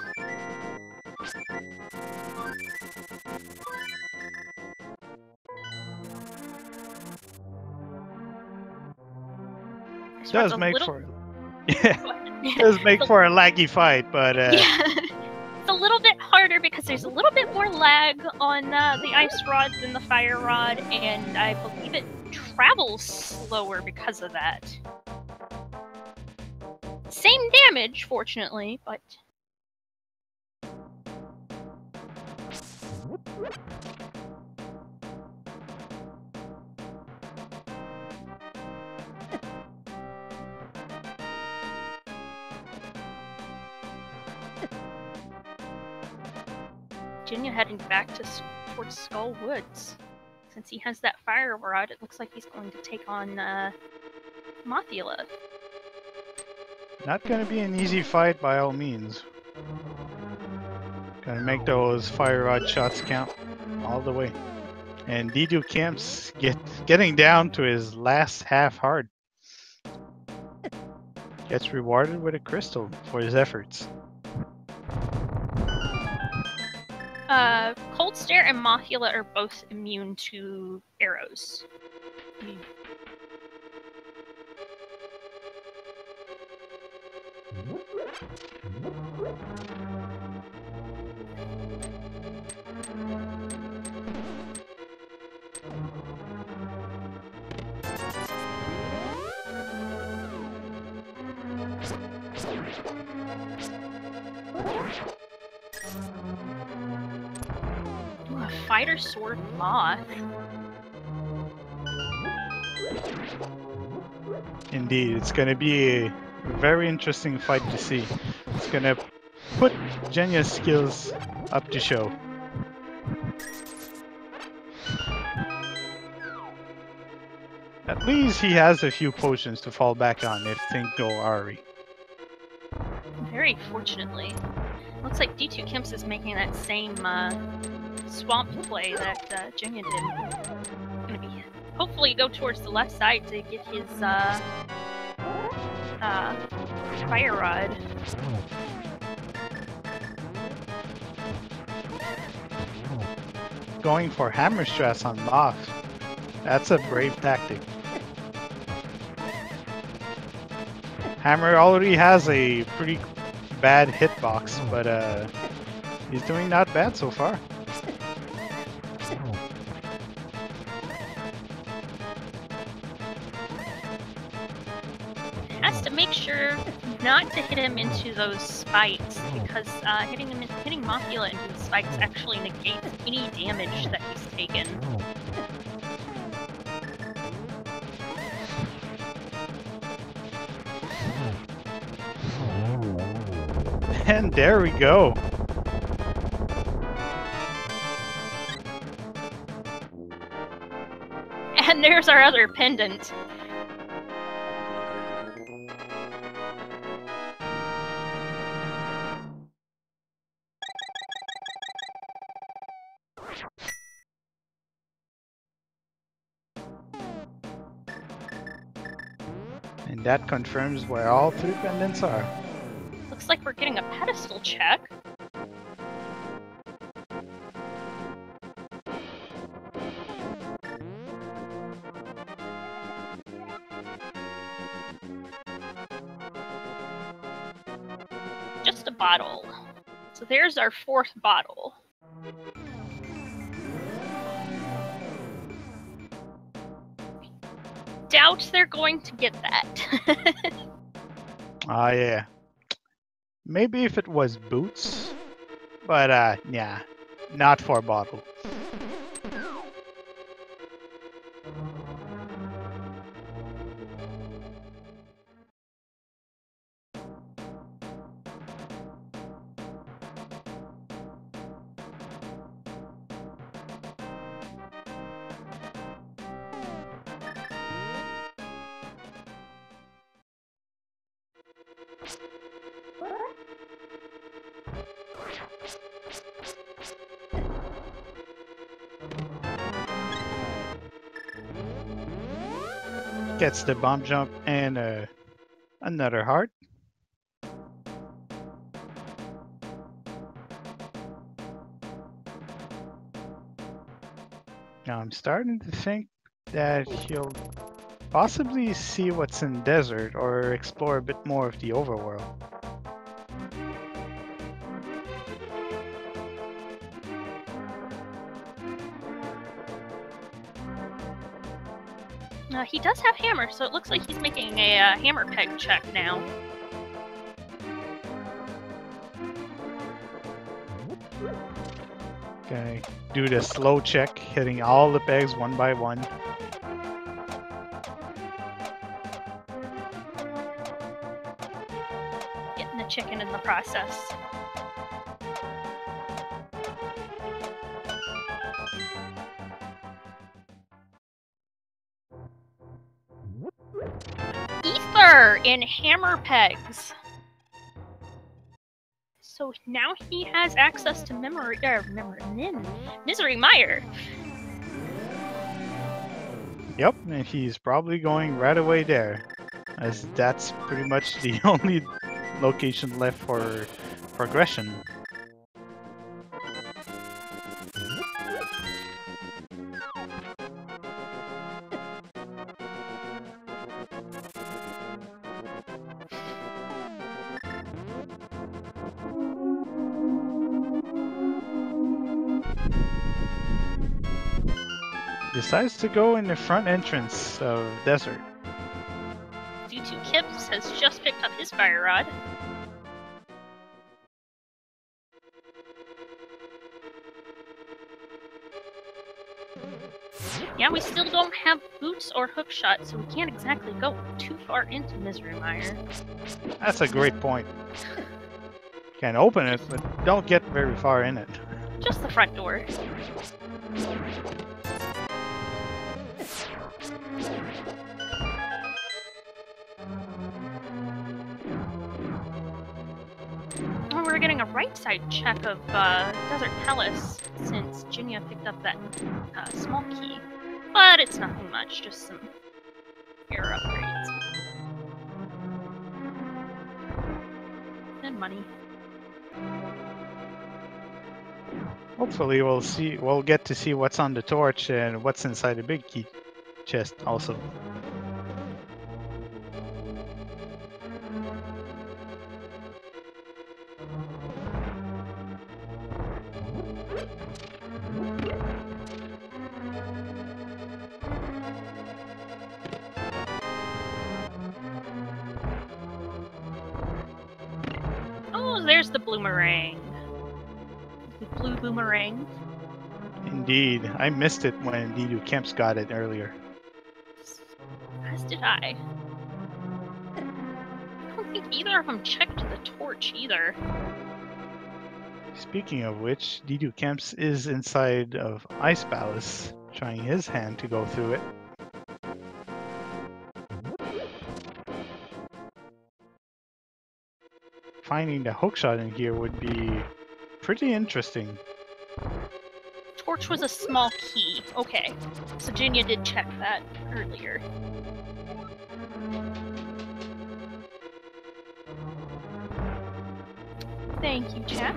Does make for does make for a laggy fight, but
yeah. It's a little bit harder because there's a little bit more lag on the Ice Rod than the Fire Rod, and I believe it travels slower because of that. Same damage, fortunately, but... Jenja heading back towards Skull Woods. Since he has that fire rod, it looks like he's going to take on Mothula.
Not gonna be an easy fight by all means. Gonna make those fire rod shots count all the way. And d2kemps getting down to his last half heart. Gets rewarded with a crystal for his efforts.
Cold Stare and Mothula are both immune to arrows. Ooh, a fighter sword moth.
Indeed, it's gonna be a very interesting fight to see. It's gonna put Jenja's skills up to show. At least he has a few potions to fall back on if things go awry.
Very fortunately. Looks like d2kemps is making that same swamp play that Jenja did. Gonna be hopefully go towards the left side to get his fire rod.
Going for hammer stress on Moth. That's a brave tactic. Hammer already has a pretty bad hitbox, but he's doing not bad so far.
Has to make sure not to hit him into those spikes, because hitting Mothula into the spikes actually negates any damage that he's taken.
And there we go.
And there's our other pendant.
And that confirms where all three pendants are.
Looks like we're getting a pedestal check. Just a bottle. So there's our fourth bottle. Doubt they're going to get that.
Ah, yeah. Maybe if it was boots, but yeah, not for a bottle. Gets the bomb jump and another heart. Now I'm starting to think that he'll possibly see what's in desert or explore a bit more of the overworld.
He does have hammer, so it looks like he's making a hammer peg check now.
Okay, do the slow check, hitting all the pegs one by one.
Getting the chicken in the process. Hammer in Hammer Pegs. So now he has access to Misery Mire.
Yep, and he's probably going right away there, as that's pretty much the only location left for progression. Decides to go in the front entrance of Desert.
d2kemps has just picked up his fire rod. Yeah, we still don't have boots or hookshot, so we can't exactly go too far into Misery Mire.
That's a great point. Can open it, but don't get very far in it.
Just the front door. Oh, we're getting a right side check of Desert Palace since Jenja picked up that small key. But it's nothing much, just some air upgrades. And money.
Hopefully we'll get to see what's on the torch and what's inside the big key chest also.
Oh, there's the boomerang. The blue boomerang.
Indeed, I missed it when d2kemps got it earlier.
As did I. I don't think either of them checked the torch either.
Speaking of which, d2kemps is inside of Ice Palace, trying his hand to go through it. Finding the hookshot in here would be pretty interesting.
Torch was a small key. Okay. So Jenja did check that earlier. Thank you, chat.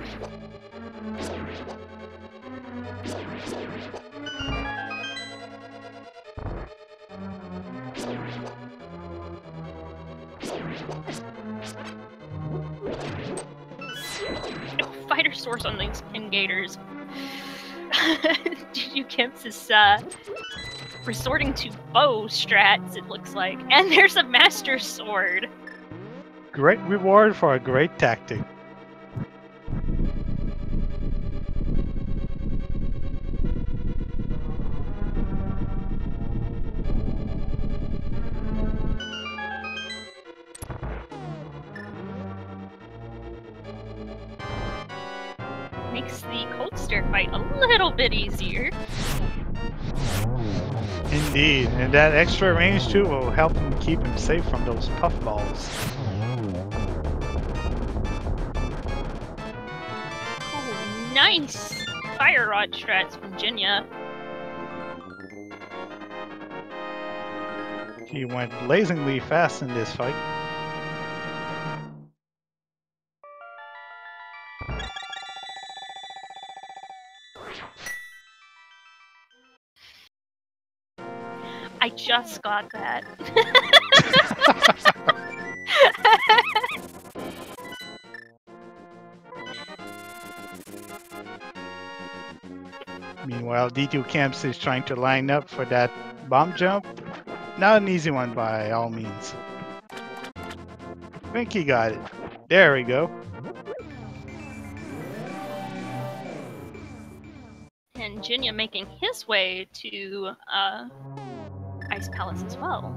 Fighter source on these pin gators. d2kemps is resorting to bow strats, it looks like. And there's a master sword.
Great reward for a great tactic.
Makes the cold stare fight a little bit easier.
Indeed, and that extra range too will help him keep him safe from those puffballs.
Oh, nice! Fire rod strats from Jenja.
He went blazingly fast in this fight.
I just got that.
Meanwhile, d2kemps is trying to line up for that bomb jump. Not an easy one by all means. I think he got it. There we go.
And Jenja making his way to Ice Palace as well.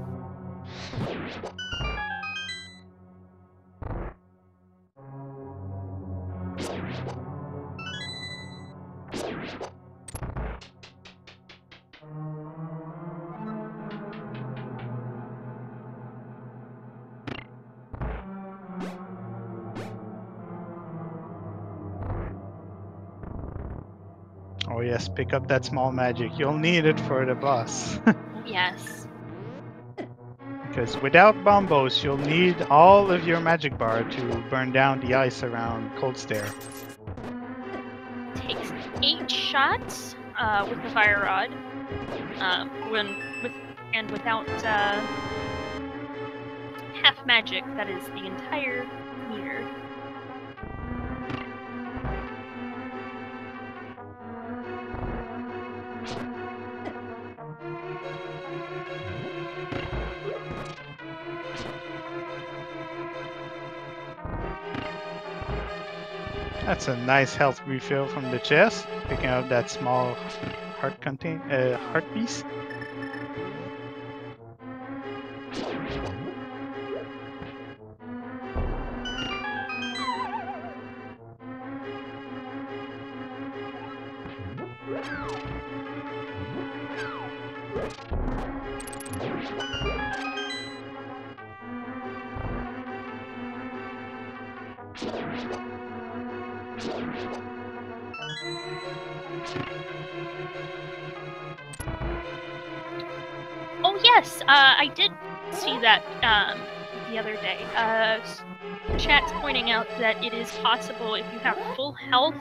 Oh yes, pick up that small magic. You'll need it for the boss.
Yes.
Because without bombos, you'll need all of your magic bar to burn down the ice around Cold Stare.
Takes 8 shots with the fire rod. Without half magic, that is the entire meter.
That's a nice health refill from the chest. Picking up that small heart piece.
Oh yes, I did see that the other day. Chat's pointing out that it is possible if you have full health,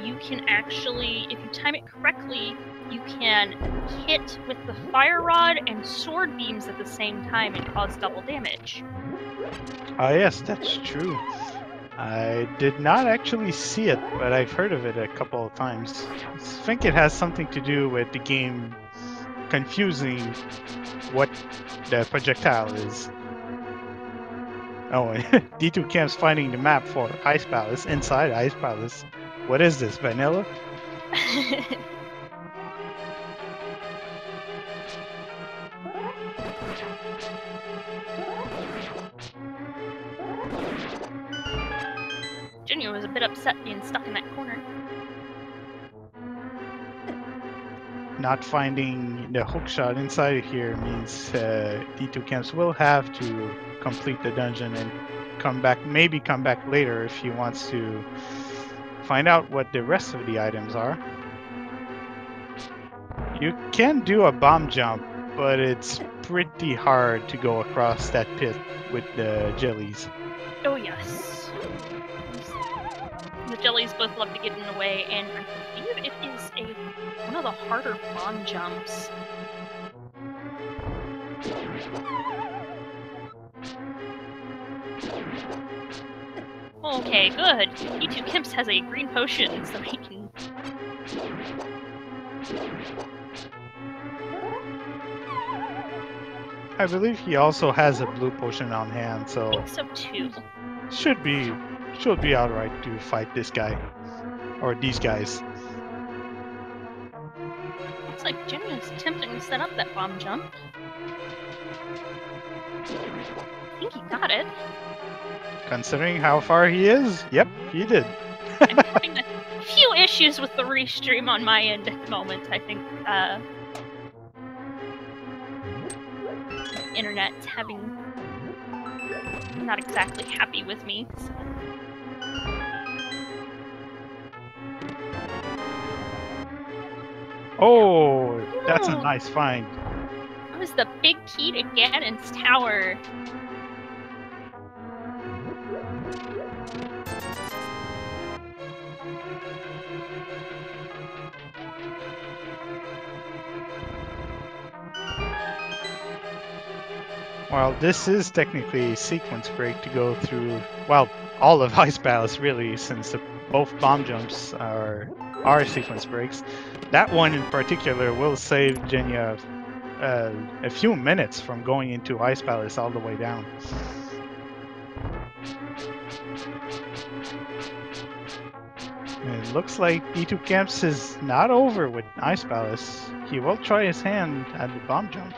you can actually, if you time it correctly, you can hit with the fire rod and sword beams at the same time and cause double damage.
Ah yes, that's true. I did not actually see it, but I've heard of it a couple of times. I think it has something to do with the game confusing what the projectile is. Oh, d2kemps finding the map for Ice Palace, inside Ice Palace. What is this, vanilla?
Jenja was a bit upset being stuck in that corner.
Not finding the hookshot inside here means d2kemps will have to complete the dungeon and maybe come back later if he wants to find out what the rest of the items are. You can do a bomb jump, but it's pretty hard to go across that pit with the jellies.
Oh yes. The jellies both love to get in the way, and I believe it is one of the harder bomb jumps. Okay, good. d2kemps has a green potion, so he can...
I believe he also has a blue potion on hand, so...
I think so too.
Should be alright to fight this guy. Or these guys.
Looks like Jenja's attempting to set up that bomb jump. I think he got it.
Considering how far he is, yep, he did.
I'm having a few issues with the restream on my end at the moment. I think internet's not exactly happy with me. So.
Oh, that's a nice find.
That was the big key to Ganon's tower.
Well, this is technically a sequence break to go through, well, all of Ice Palace really, since both bomb jumps are sequence breaks. That one in particular will save Jenja a few minutes from going into Ice Palace all the way down. It looks like d2kemps is not over with Ice Palace. He will try his hand at the bomb jump.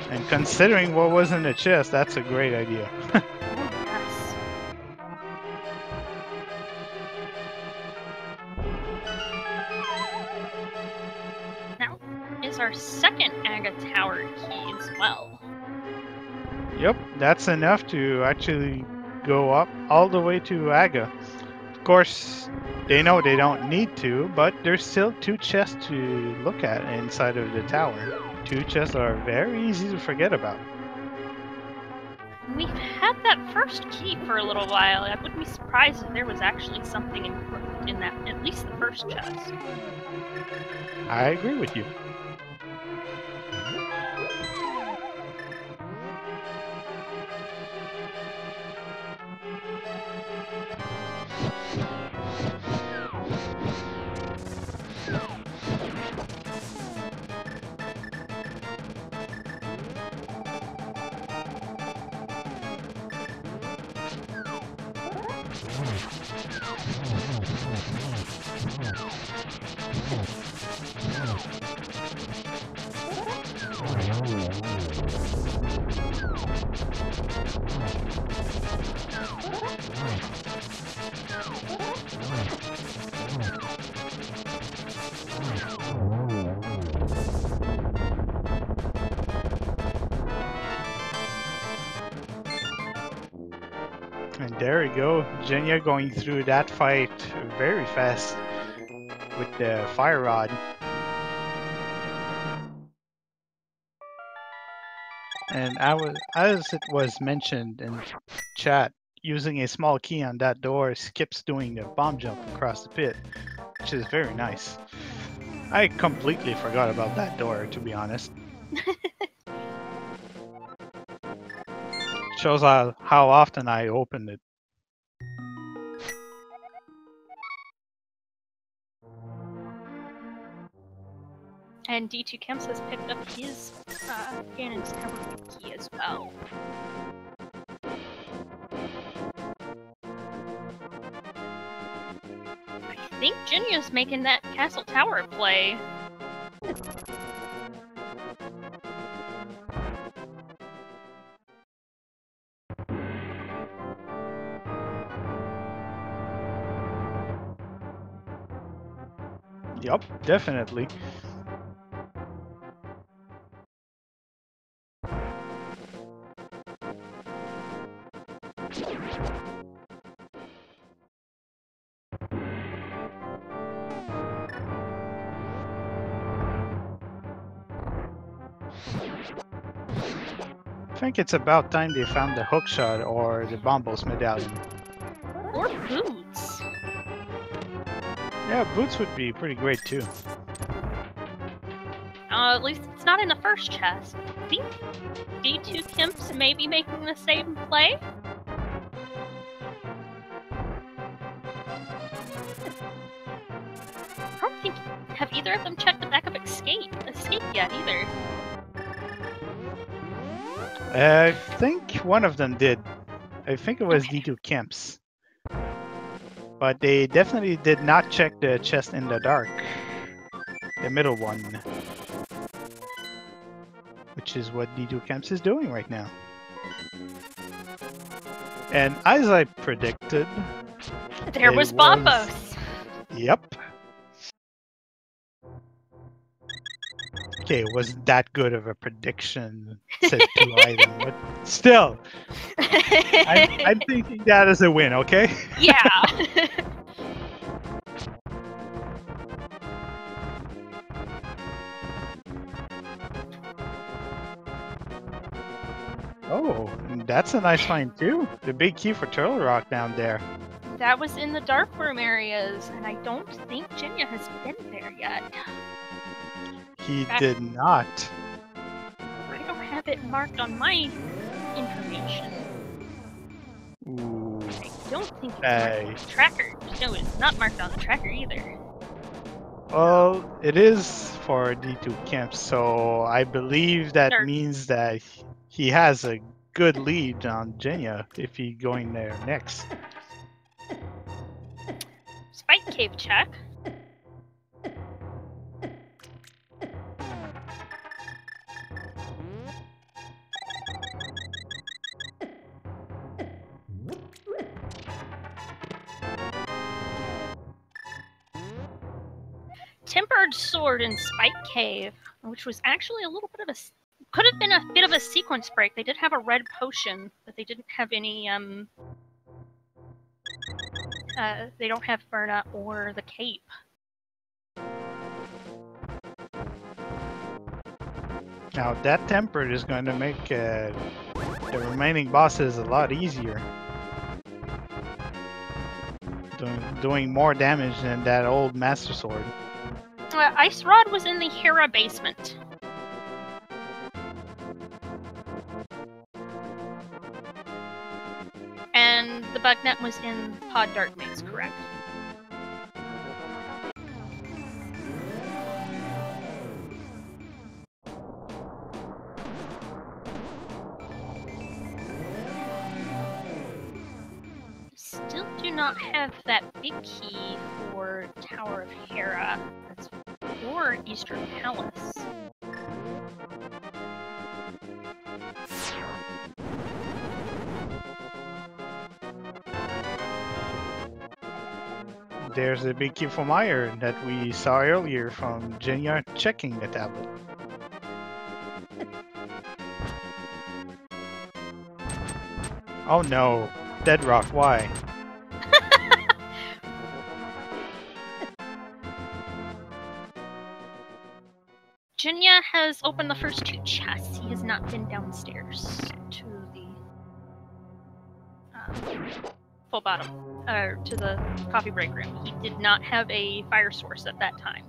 And considering what was in the chest, that's a great idea.
Yes. Now is our second Aga Tower key as well.
Yep, that's enough to actually go up all the way to Aga. Of course, they know they don't need to, but there's still 2 chests to look at inside of the tower. 2 chests are very easy to forget about.
We've had that first key for a little while. I wouldn't be surprised if there was actually something important in that, at least the first chest.
I agree with you. And there we go, Jenja going through that fight very fast with the fire rod. And as it was mentioned in chat, using a small key on that door skips doing the bomb jump across the pit, which is very nice. I completely forgot about that door, to be honest. Shows how often I opened it.
And d2kemps has picked up his Ganon's cover key as well. I think Jenja's making that castle tower play.
Yup, definitely. I think it's about time they found the hookshot or the Bombos medallion.
Or boots.
Yeah, boots would be pretty great too.
At least it's not in the first chest. I think d2kemps may be making the same play. I don't think have either of them checked the back of escape yet either.
I think one of them did. I think it was d2kemps. But they definitely did not check the chest in the dark. The middle one. Which is what d2kemps is doing right now. And as I predicted...
There was Bombos!
Yep. Okay, it wasn't that good of a prediction, said 2 item, but still, I'm thinking that as a win, okay?
Yeah.
Oh, that's a nice find too. The big key for Turtle Rock down there.
That was in the dark room areas, and I don't think Jenja has been there yet.
He did not.
I don't have it marked on my information.
Ooh.
I don't think it's marked on the tracker. No, it's not marked on the tracker either.
Well, it is for d2kemps, so I believe that means that he has a good lead on Jenja if he's going there next.
Spike cave check. Tempered sword in Spike Cave, which was actually a little bit of a... Could have been a bit of a sequence break. They did have a red potion, but they didn't have any They don't have Burna or the Cape.
Now that tempered is going to make the remaining bosses a lot easier. Doing more damage than that old Master Sword.
Ice Rod was in the Hera basement. And the Bugnet was in Pod Dark Maze, correct? Still do not have that big key for Tower of Hera or Eastern Palace.
There's a big key from iron that we saw earlier from Jenja checking the tablet. Oh no, Dead Rock, why?
Jenja has opened the first 2 chests. He has not been downstairs to the full bottom, to the coffee break room. He did not have a fire source at that time.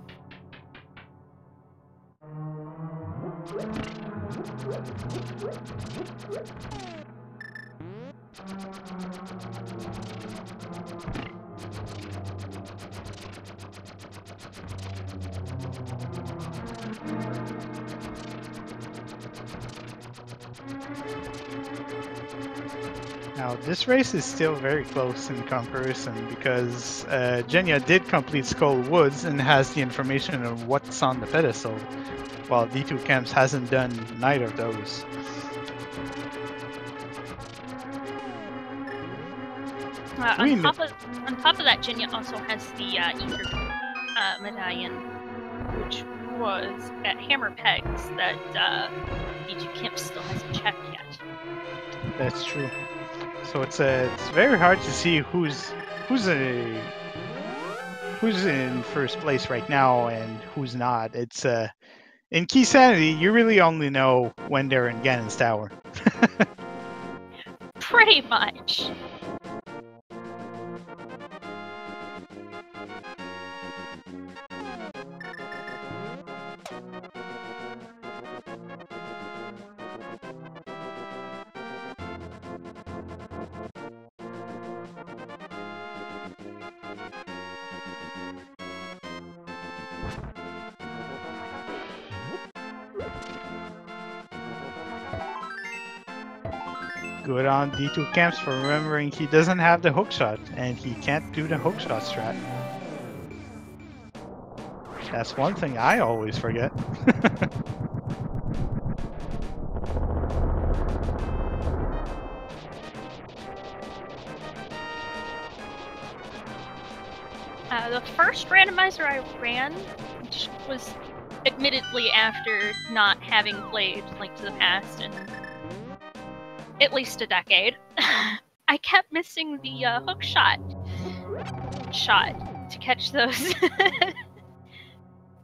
Now, this race is still very close in comparison because Jenja did complete Skull Woods and has the information of what's on the pedestal, while d2kemps hasn't done neither of those.
On top of that, Jenja also has the Ether medallion, which was at Hammer Pegs that d2kemps still hasn't checked yet.
That's true. So it's very hard to see who's in first place right now and who's not. It's in Keysanity, you really only know when they're in Ganon's tower.
Pretty much.
Good on d2kemps for remembering he doesn't have the hookshot, and he can't do the hookshot strat. That's one thing I always forget.
The first randomizer I ran, which was admittedly after not having played Link to the Past in at least a decade, I kept missing the hook shot to catch those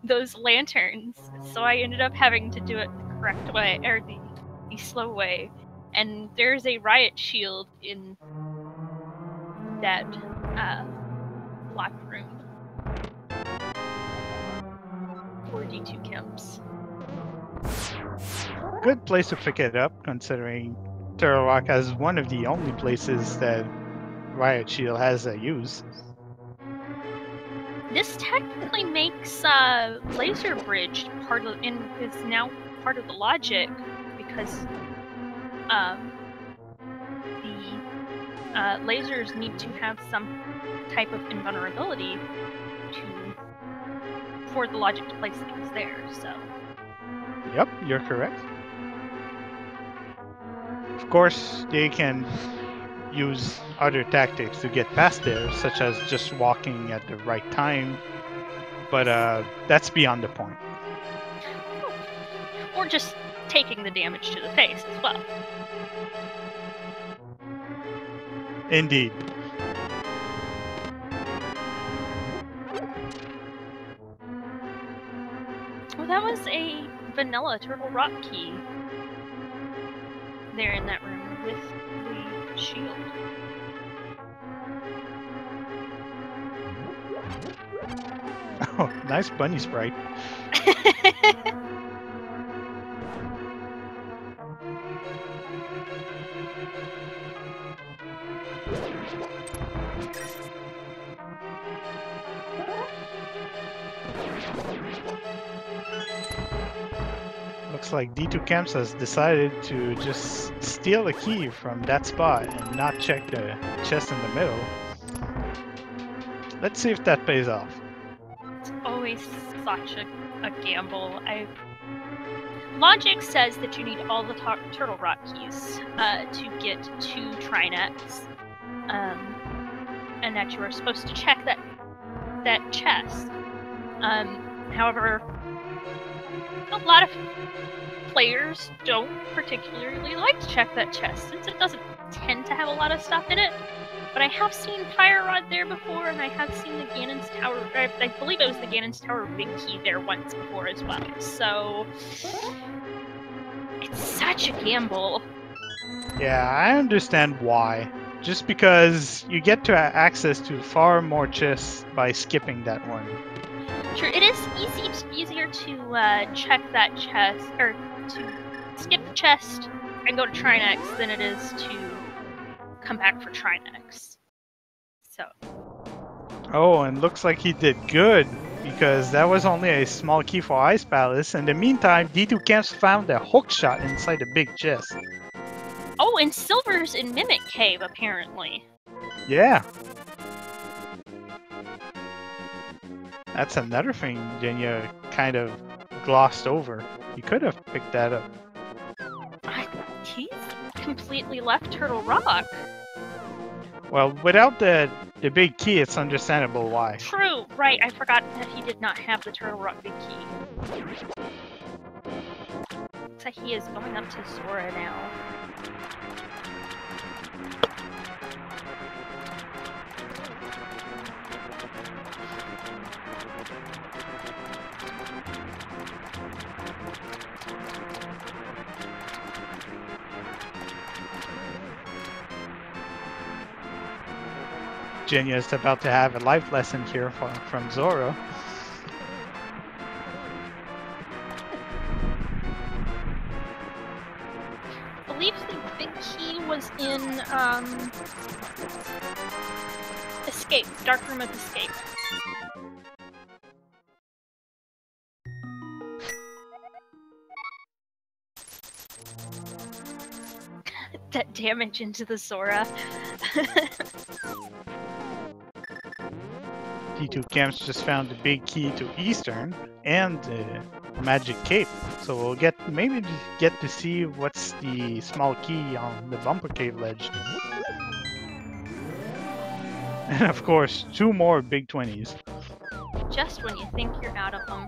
those lanterns. So I ended up having to do it the correct way, or the slow way. And there's a riot shield in that locked room for d2kemps.
Good place to pick it up, considering Turtle Rock has one of the only places that Riot Shield has a use.
This technically makes Laser Bridge is now part of the logic, because the lasers need to have some type of invulnerability for the logic to place things there. So.
Yep, you're correct. Of course, they can use other tactics to get past there, such as just walking at the right time, but that's beyond the point.
Or just taking the damage to the face as well.
Indeed.
was a vanilla Turtle Rock key there in that room with the shield.
Oh, nice bunny sprite. Looks like d2kemps has decided to just steal a key from that spot and not check the chest in the middle. Let's see if that pays off.
It's always such a gamble. Logic says that you need all the Turtle Rock keys to get to Tri-Hex, and that you are supposed to check that chest. However, a lot of players don't particularly like to check that chest since it doesn't tend to have a lot of stuff in it. But I have seen Fire Rod there before, and I have seen the Ganon's Tower. I believe it was the Ganon's Tower Big Key there once before as well. So it's such a gamble.
Yeah, I understand why. Just because you get to access to far more chests by skipping that one.
Sure, it is easier to check that chest, or to skip the chest and go to Tri-Hex than it is to come back for Tri-Hex. So.
Oh, and looks like he did good, because that was only a small key for Ice Palace. In the meantime, d2kemps found a hook shot inside the big chest.
Oh, and Silver's in Mimic Cave, apparently.
Yeah. That's another thing Jenja kind of glossed over. You could have picked that up.
He's completely left Turtle Rock.
Well, without the big key, it's understandable why.
True, right. I forgot that he did not have the Turtle Rock big key. Looks like he is going up to Zora now.
Jenja is about to have a life lesson here from Zora.
I believe the big key was in Escape, Dark Room of Escape. That damage into the Zora.
d2kemps just found the big key to Eastern and the magic cape. So we'll maybe get to see what's the small key on the bumper cave ledge. And of course, 2 more big 20s.
Just when you think you're out of them.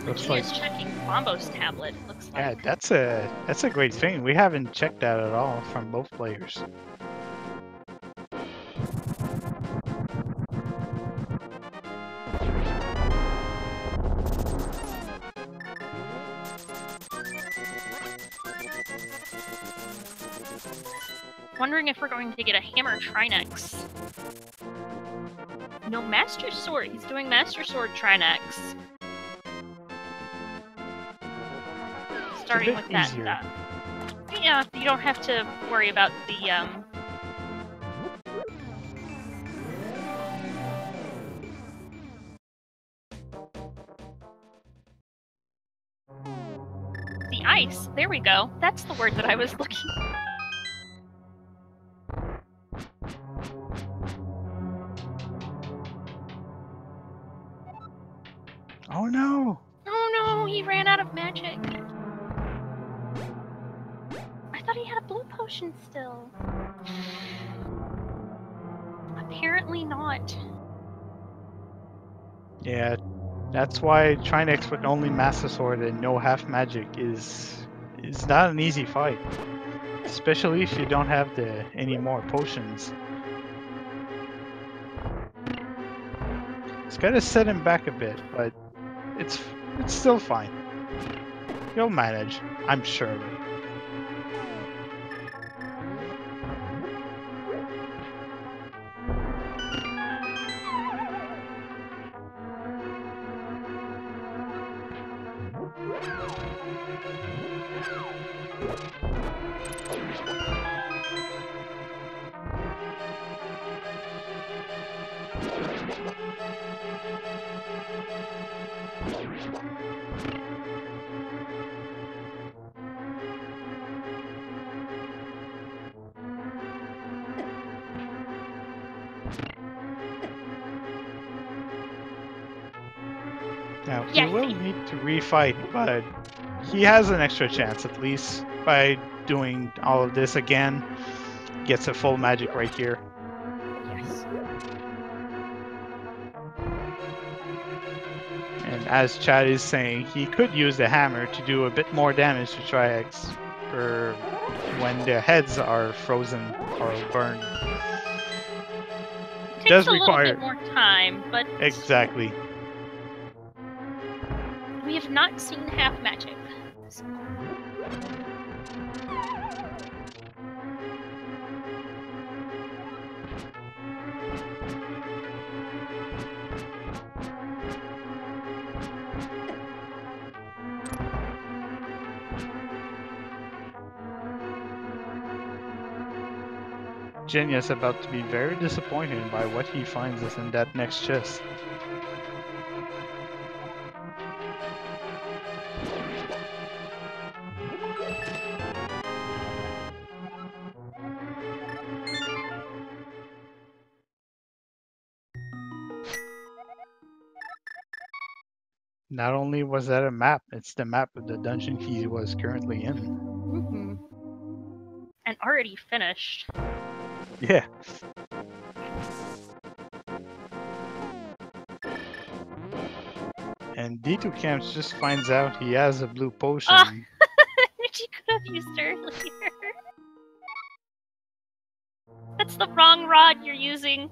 Looks
He
like
is checking Bombo's tablet, looks like.
yeah, that's a great thing. We haven't checked that at all from both players.
Wondering if we're going to get a hammer Tri-Hex. No, Master Sword. He's doing Master Sword Tri-Hex. Starting with that. Yeah, you don't have to worry about the ice. There we go. That's the word that I was looking for.
Oh no!
Oh no, he ran out of magic. I thought he had a blue potion still. Apparently not.
Yeah, that's why Tri-Hex with only Master Sword and no half magic is not an easy fight. Especially if you don't have any more potions. It's gotta set him back a bit, but it's still fine. You'll manage, I'm sure of it. Now, he will need to refight, but he has an extra chance at least by doing all of this again. Gets a full magic right here.
Yes.
And as Chad is saying, he could use the hammer to do a bit more damage to Tri-Hex for when their heads are frozen or burned.
It takes a little bit more time, but...
Exactly.
We have not seen half magic. So.
Jenja's about to be very disappointed by what he finds us in that next chest. Not only was that a map, it's the map of the dungeon he was currently in.
Mm-hmm. And already finished.
Yeah. And d2kemps just finds out he has a blue potion.
She could have used earlier. That's the wrong rod you're using.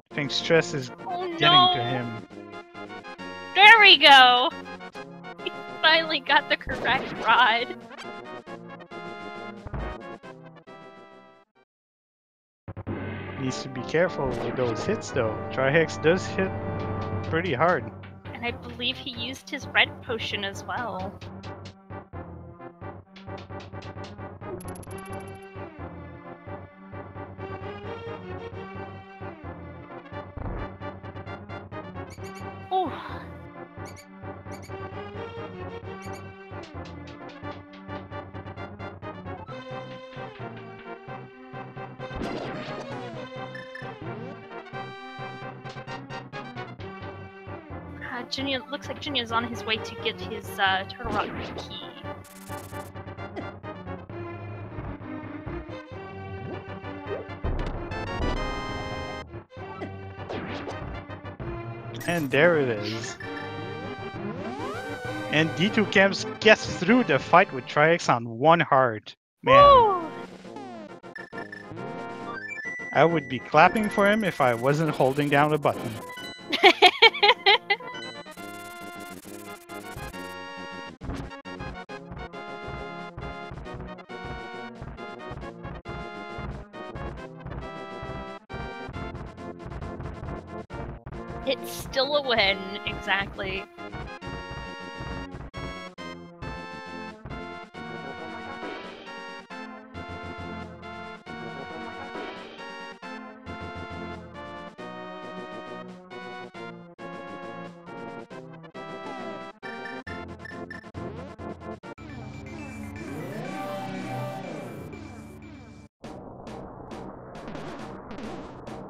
I think stress is getting to him.
There we go! He finally got the correct rod.
Needs to be careful with those hits though. Tri-Hex does hit pretty hard.
And I believe he used his red potion as well. Oh. Jenja, looks like Jenja's on his way to get his Turtle Rock key.
And there it is. And d2kemps gets through the fight with Tri-Hex on one heart. Man.
Woo!
I would be clapping for him if I wasn't holding down a button.
It's still a win, exactly.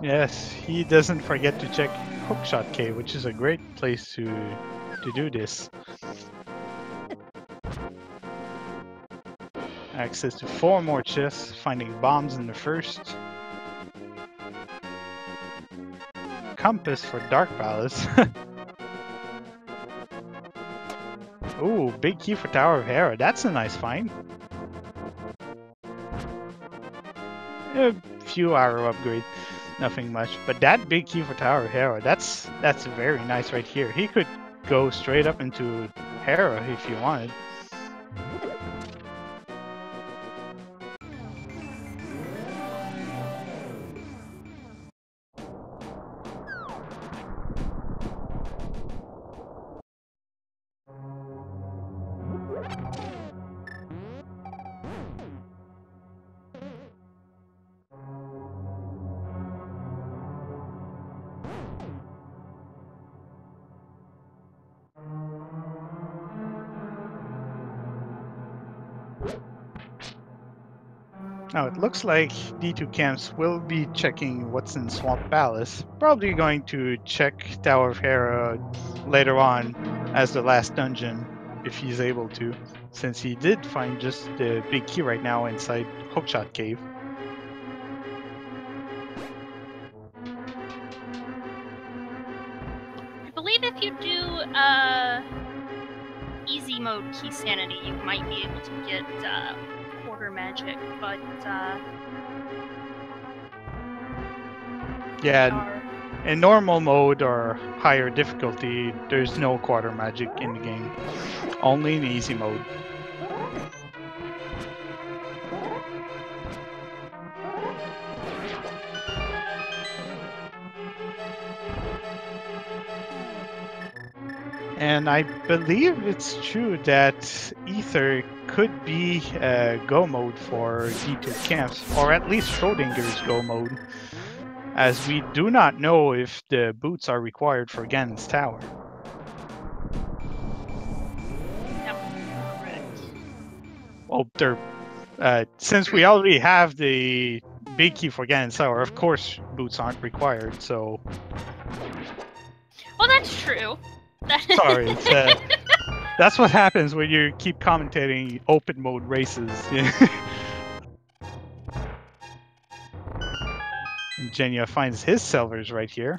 Yes, he doesn't forget to check Hookshot Cave, which is a great place to do this. Access to 4 more chests, finding bombs in the first. Compass for Dark Palace. Ooh, big key for Tower of Hera. That's a nice find. A few arrow upgrade, nothing much. But that big key for Tower of Hera, that's very nice right here. He could go straight up into Hera if he wanted. Now it looks like d2kemps will be checking what's in Swamp Palace. Probably going to check Tower of Hera later on as the last dungeon, if he's able to, since he did find just the big key right now inside Hookshot Cave.
I believe if you do easy mode Keysanity, you might be able to get quarter magic, but
yeah, in normal mode or higher difficulty, there's no quarter magic in the game, only in easy mode. And I believe it's true that Ether could be go mode for d2kemps, or at least Schrodinger's go mode, as we do not know if the boots are required for Ganon's tower. Well, they're since we already have the big key for Ganon's tower, of course boots aren't required, so...
Well, that's true.
Sorry, that's what happens when you keep commentating open mode races. And Jenja finds his silvers right here.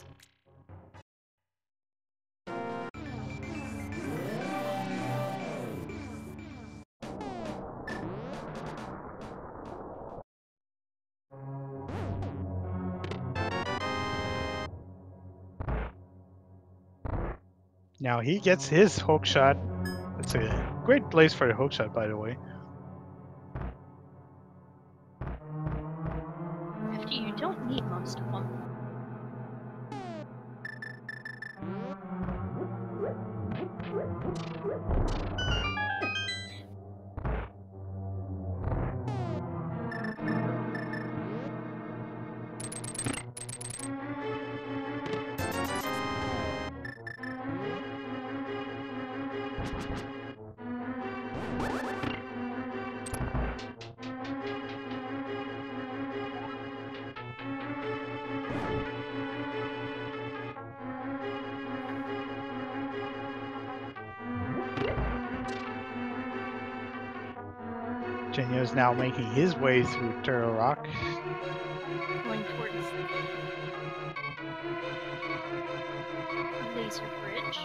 Now he gets his hookshot. It's a great place for the hookshot, by the way.
After you don't need most of them.
Jenja is now making his way through Turtle Rock.
Going towards Laser Bridge.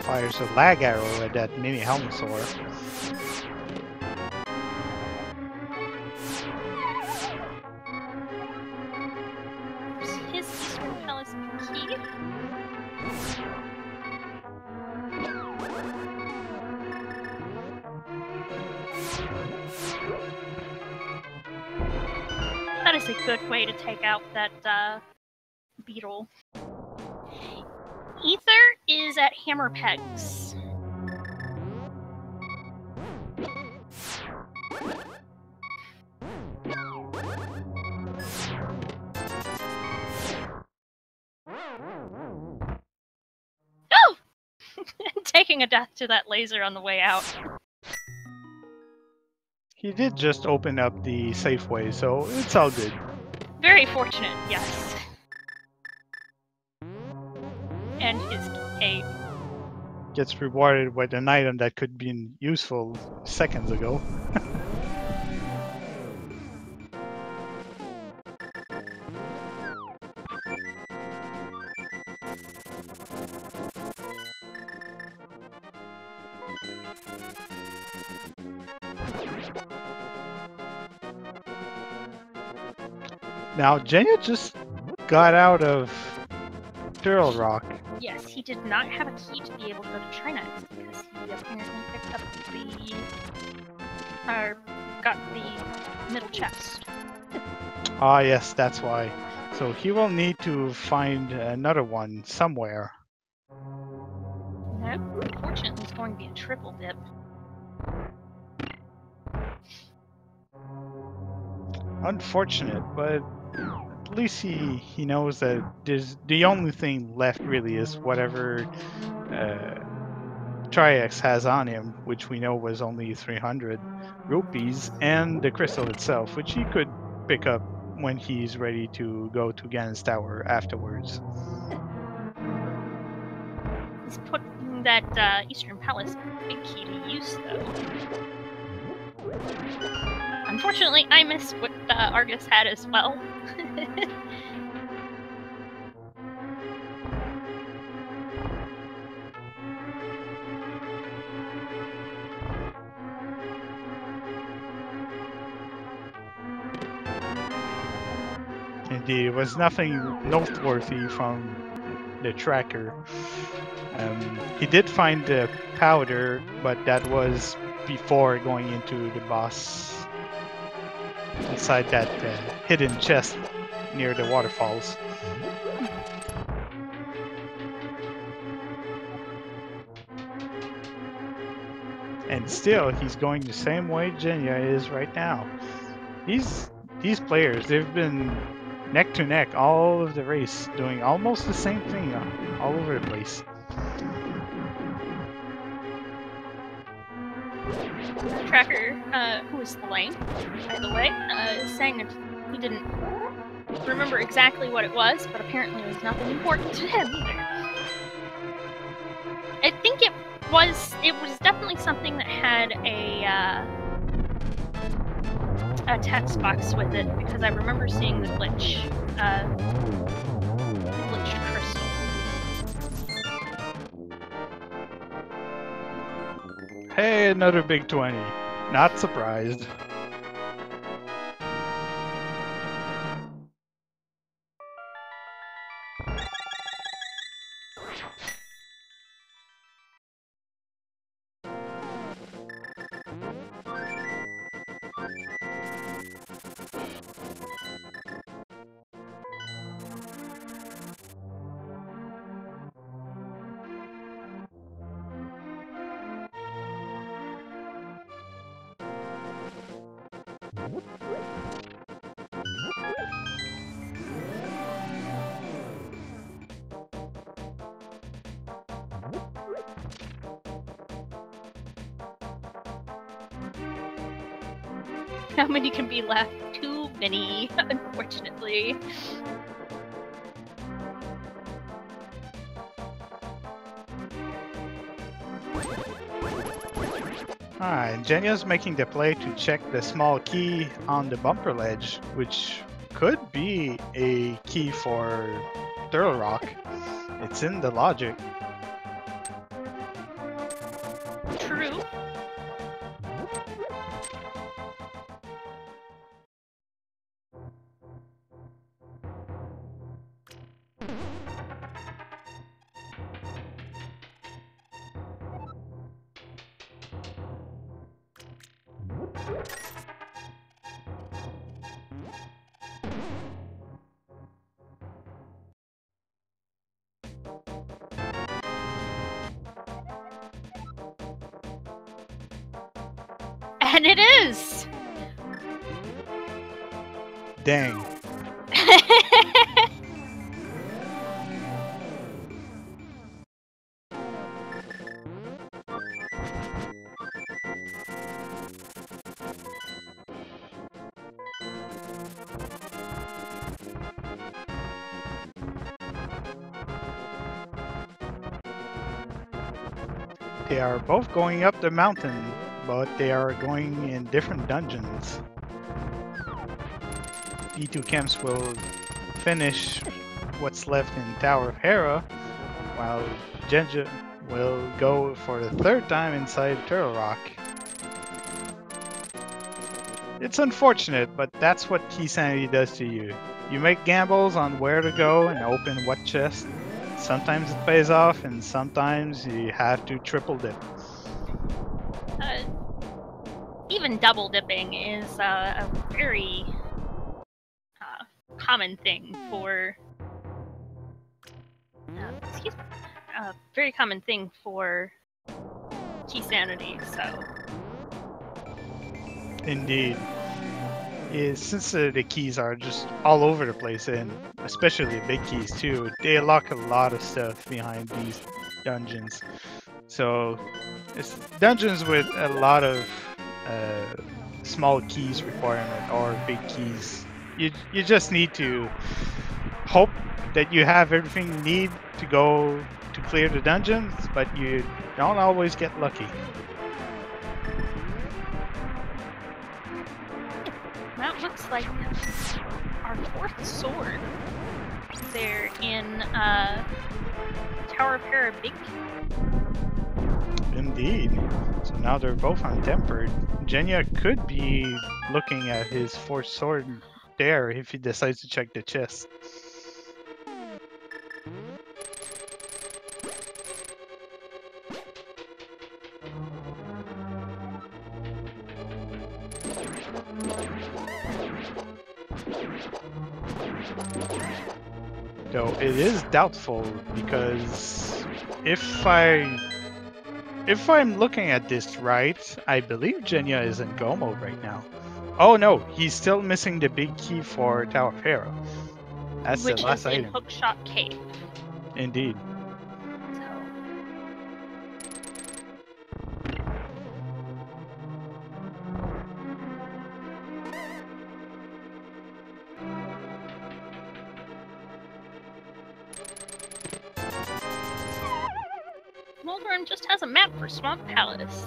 Fires a lag arrow at that mini Helmosaur.
His Eastern Palace key. That is a good way to take out that beetle. Ether is at Hammer Pegs. Oh! Taking a death to that laser on the way out.
He did just open up the safe way, so it's all good.
Very fortunate, yes. And his cape.
Gets rewarded with an item that could be useful seconds ago. Now, Jenja just got out of Turtle Rock.
Yes, he did not have a key to be able to go to Tri-Hex because he apparently picked up got the middle chest.
Ah, yes, that's why. So he will need to find another one somewhere.
No, unfortunately, it's going to be a triple dip.
Unfortunate, but at least he knows that there's the only thing left really is whatever Tri-Hex has on him, which we know was only 300 rupees, and the crystal itself, which he could pick up when he's ready to go to Ganon's Tower afterwards.
He's putting that Eastern Palace big key to use, though. Unfortunately, I missed what Argus had as well.
Indeed, it was nothing noteworthy from the tracker. He did find the powder, but that was before going into the boss inside that hidden chest near the waterfalls. And still, he's going the same way Jenja is right now. These players, they've been neck to neck all of the race, doing almost the same thing all over the place.
The tracker, who is Lane, by the way, saying that he didn't remember exactly what it was, but apparently it was nothing important to him either. I think it was definitely something that had a text box with it, because I remember seeing the glitch, glitched crystal.
Hey, another big 20. Not surprised.
How many can be left? Too many, unfortunately.
Alright, Jenja's making the play to check the small key on the bumper ledge, which could be a key for Turtle Rock. It's in the logic.
True. And it is!
Dang. They are both going up the mountain, but they are going in different dungeons. d2kemps will finish what's left in Tower of Hera, while Jenja will go for the third time inside Turtle Rock. It's unfortunate, but that's what Keysanity does to you. You make gambles on where to go and open what chest. Sometimes it pays off, and sometimes you have to triple dip.
Even double dipping is a very common thing for. Excuse me. Very common thing for Keysanity. So.
Indeed. Since the keys are just all over the place, and especially the big keys too, they lock a lot of stuff behind these dungeons. So it's dungeons with a lot of small keys requirement or big keys. You just need to hope that you have everything you need to go to clear the dungeons, but you don't always get lucky.
That looks like our fourth sword there in Tower of Hera Big.
Indeed. So now they're both untempered. Jenja could be looking at his fourth sword there if he decides to check the chest. Though it is doubtful, because if I'm looking at this right, I believe Jenja is in go mode right now. Oh no, he's still missing the big key for Tower of Hera. That's
Which
the last
is
item.
in Hookshot Cave.
Indeed.
Moldworm just has a map for Swamp Palace.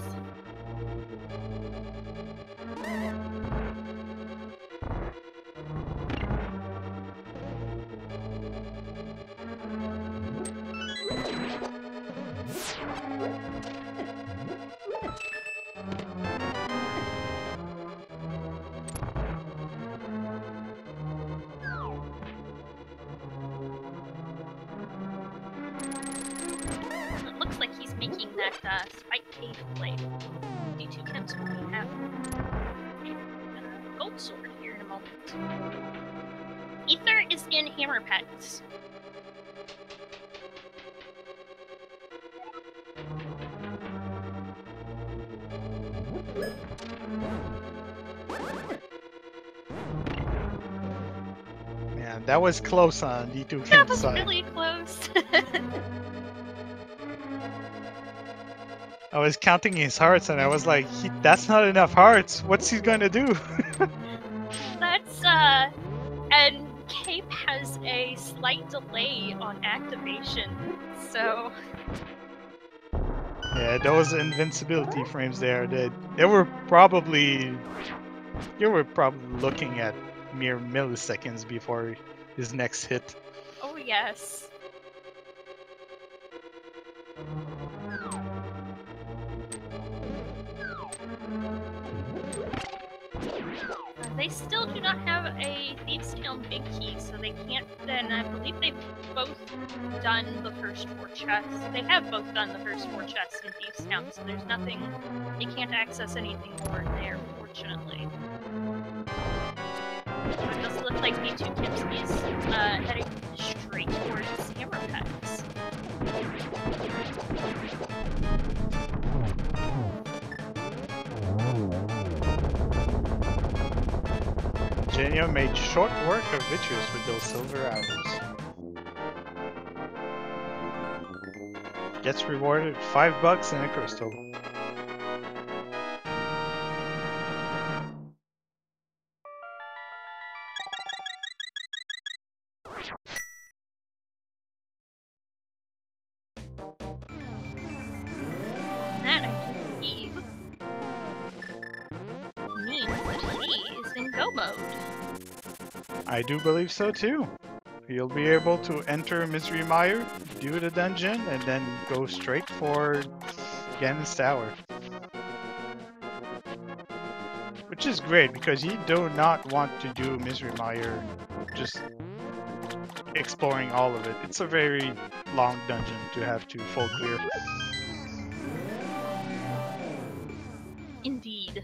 Making that Spike Cave play. d2kemps will have a gold sword here in a moment. Ether is in Hammer Pets.
Man, that was close on d2kemps'
That was
side.
really close.
I was counting his hearts and I was like, that's not enough hearts. What's he gonna do?
That's, and Cape has a slight delay on activation, so...
Yeah, those invincibility frames there, they were probably... You were probably looking at mere milliseconds before his next hit.
Oh yes. They still do not have a Thieves' Town Big Key, so they can't then. I believe they've both done the first 4 chests. They have both done the first 4 chests in Thieves' Town, so there's nothing. They can't access anything more there, fortunately. So it does look like d2kemps is heading straight towards Hammer Pets.
Jenja made short work of Vitreous with those silver arrows. Gets rewarded $5 and a crystal.
means that he is in go mode.
I do believe so too. You'll be able to enter Misery Mire, do the dungeon, and then go straight for Ganon's Tower. Which is great, because you do not want to do Misery Mire just exploring all of it. It's a very long dungeon to have to full clear.
Indeed.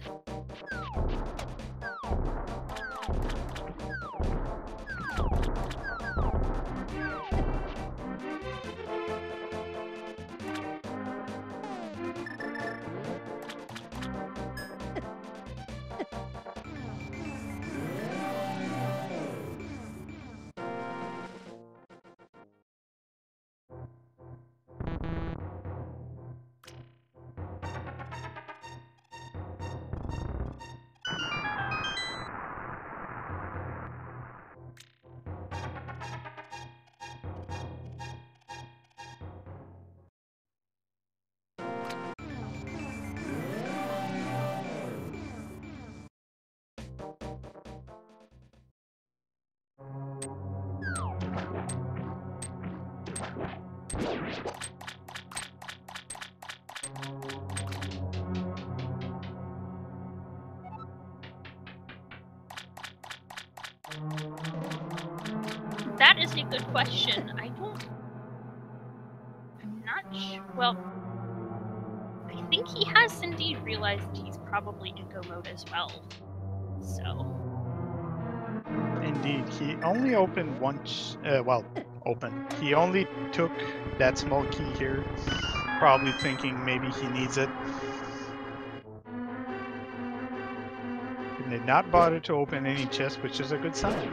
That is a good question. I'm not sure. Well, I think he has indeed realized he's probably in go mode as well. So.
Indeed, he only opened he only took that small key here, probably thinking maybe he needs it. He did not bother to open any chest, which is a good sign.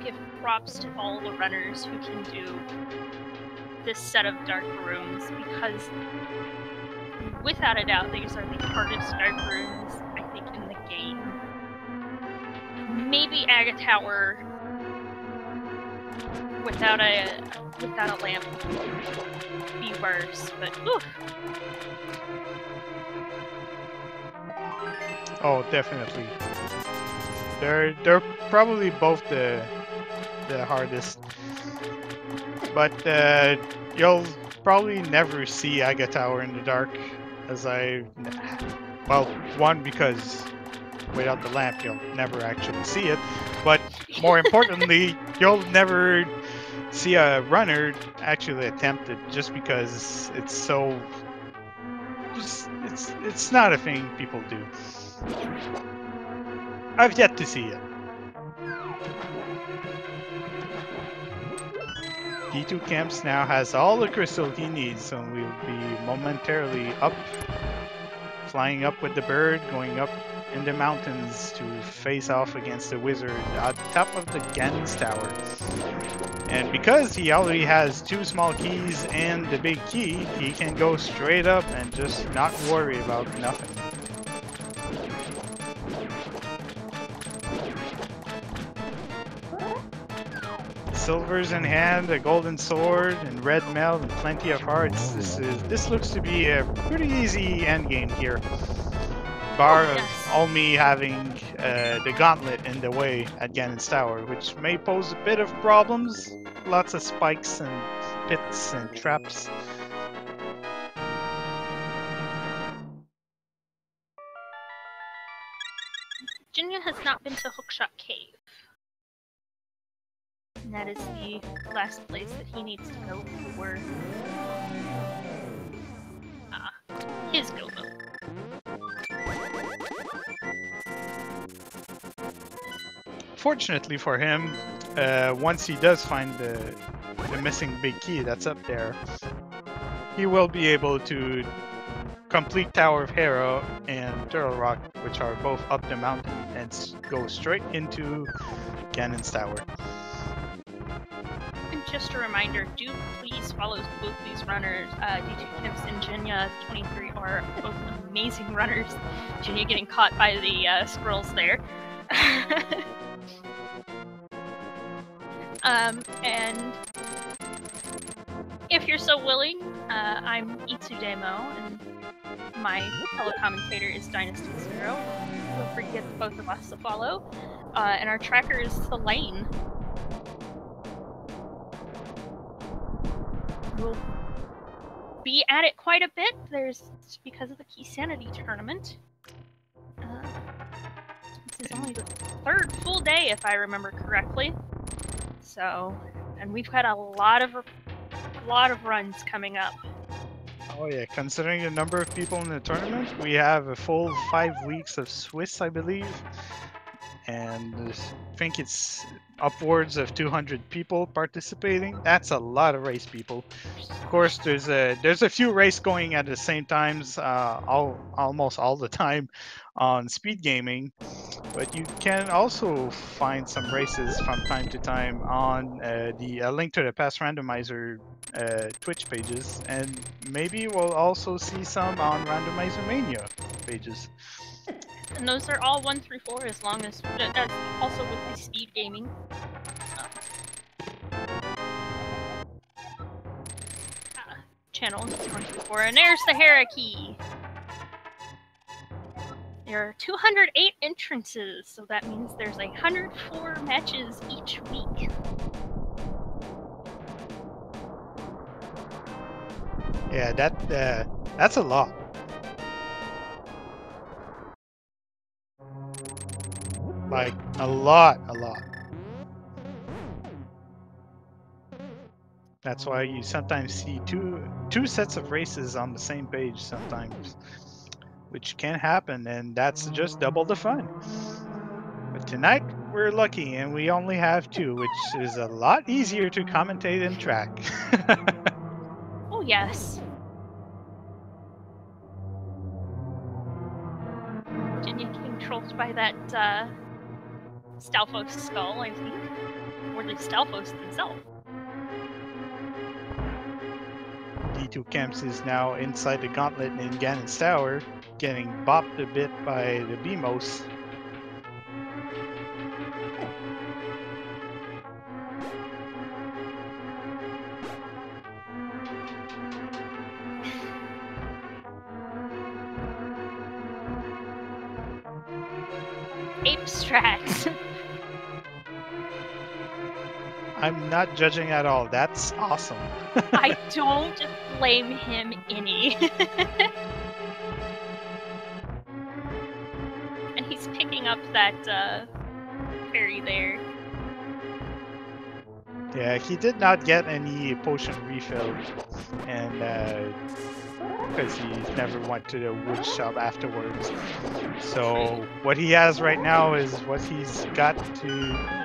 Give props to all the runners who can do this set of dark rooms, because without a doubt these are the hardest dark rooms I think in the game. Maybe Aga Tower without a lamp would be worse, but oof.
Oh, definitely. They're probably both the hardest, but you'll probably never see Aga Tower in the dark, one, because without the lamp you'll never actually see it, but more importantly, you'll never see a runner actually attempt it, just because it's so it's not a thing people do. I've yet to see it. d2kemps now has all the crystal he needs, so we'll be momentarily flying up with the bird, going up in the mountains to face off against the wizard at the top of the Ganon's Tower. And because he already has 2 small keys and the big key, he can go straight up and just not worry about nothing. Silvers in hand, a golden sword, and red mail, and plenty of hearts. This looks to be a pretty easy endgame here. Bar of all me having the gauntlet in the way at Ganon's Tower, which may pose a bit of problems. Lots of spikes and pits and traps.
Jenja has not been to Hookshot Cave. And that is the last place that he needs to go for his go mode.
Fortunately for him, once he does find the missing big key that's up there, he will be able to complete Tower of Hera and Turtle Rock, which are both up the mountain, and go straight into Ganon's Tower.
And just a reminder, do please follow both these runners. d2kemps and Jenja23 are both amazing runners. Jenja getting caught by the squirrels there. And if you're so willing, I'm Itsudemo, and my fellow commentator is Dynasty Zero. Feel free to get both of us to follow. And our tracker is the Lane. We'll be at it quite a bit. Because of the Keysanity tournament. This is only the third full day, if I remember correctly. So, and we've got a lot of runs coming up.
Oh yeah, considering the number of people in the tournament, we have a full 5 weeks of Swiss, I believe, and I think it's upwards of 200 people participating. That's a lot of race people. Of course, there's a few races going at the same times, almost all the time on speed gaming, but you can also find some races from time to time on the Link to the Past Randomizer Twitch pages, and maybe we'll also see some on Randomizer Mania pages.
And those are all 1 through 4, as long as that's also with the speed gaming. Channel 1 through 4, and there's the Hera key. There are 208 entrances, so that means there's 104 matches each week.
Yeah, that's a lot. Like a lot. That's why you sometimes see two sets of races on the same page sometimes, which can happen, and that's just double the fun. But tonight we're lucky, and we only have 2, which is a lot easier to commentate and track.
Oh yes. Jenja getting trolled by that Stalfos skull, I think, or the Stalfos themselves.
d2kemps is now inside the gauntlet in Ganon's Tower, getting bopped a bit by the Beamos.
Abstract.
I'm not judging at all. That's awesome.
I don't blame him any. And he's picking up that fairy there.
Yeah, he did not get any potion refill, and because he never went to the wood shop afterwards. So what he has right now is what he's got to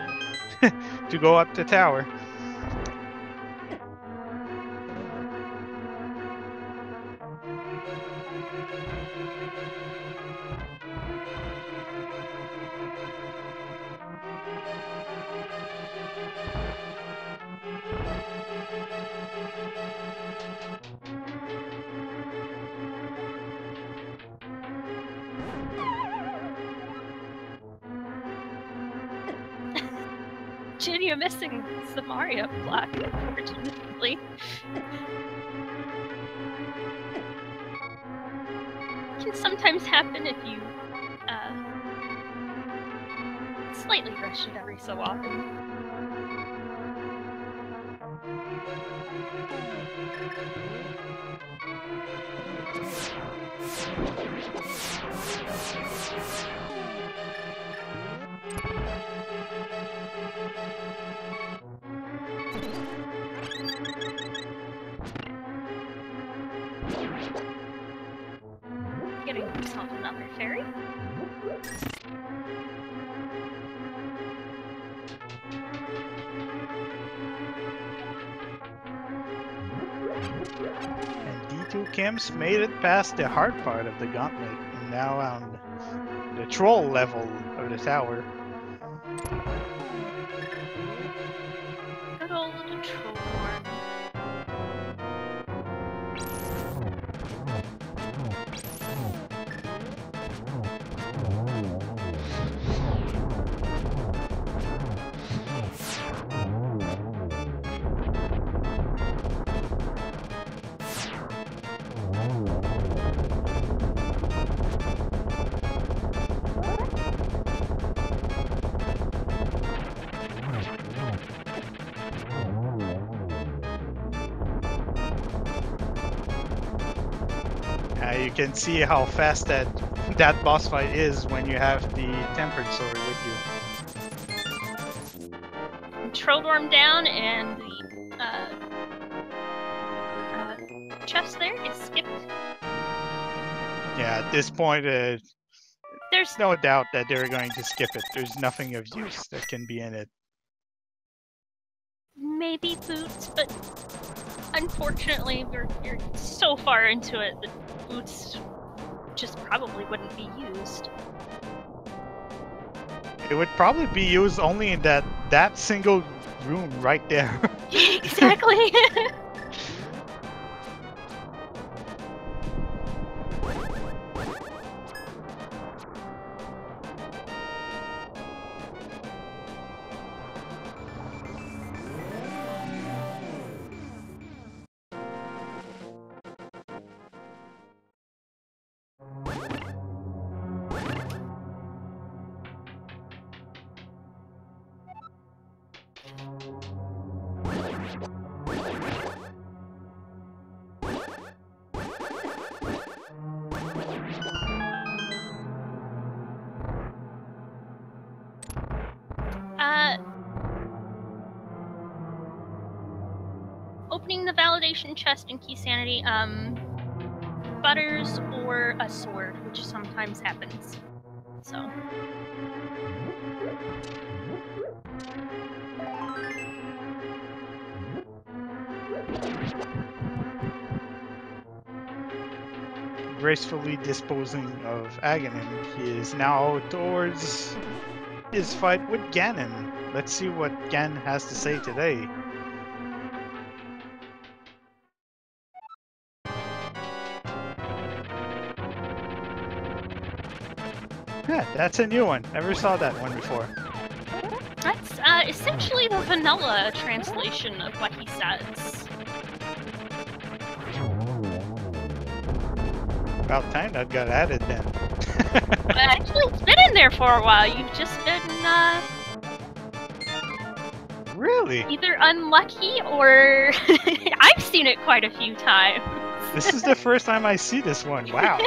to go up the tower.
Jenja missing the Mario block, unfortunately. Can sometimes happen if you slightly rush it every so often. Getting himself another fairy.
And d2kemps made it past the hard part of the gauntlet, and now on the troll level of the tower.
Good old troll one.
You can see how fast that boss fight is when you have the tempered sword with you.
Trolldorm down, and the chest there is skipped.
Yeah, at this point,
There's
no doubt that they're going to skip it. There's nothing of use that can be in it.
maybe boots, but unfortunately, you're so far into it that boots just probably wouldn't be used.
It would probably be used only in that single room right there.
Exactly. Opening the validation chest in Keysanity, butters or a sword, which sometimes happens. So.
Gracefully disposing of Agahnim, he is now towards his fight with Ganon. Let's see what Ganon has to say today. Yeah, that's a new one. Never saw that one before.
That's essentially the vanilla translation of what he says.
About time that got added then.
Actually, it's been in there for a while. You've just been,
Really?
either unlucky or... I've seen it quite a few times.
This is the first time I see this one. Wow.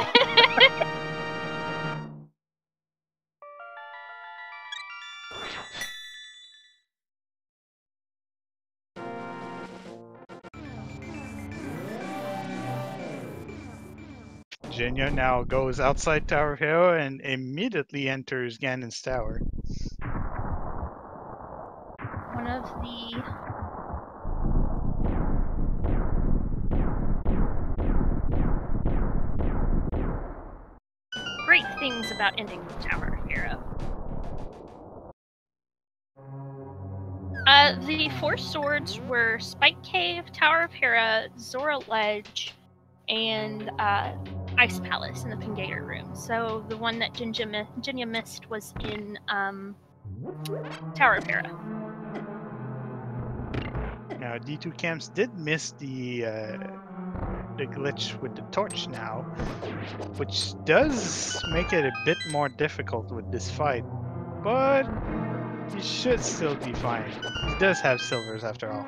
Jenja now goes outside Tower of Hero and immediately enters Ganon's tower.
One of the... great things about ending the Tower of Hero. The four swords were Spike Cave, Tower of Hera, Zora Ledge, and Ice Palace in the Pingator room. So the one that Jenja missed was in Tower of Hera.
Now, d2kemps did miss the glitch with the torch now, which does make it a bit more difficult with this fight, but he should still be fine. He does have silvers after all.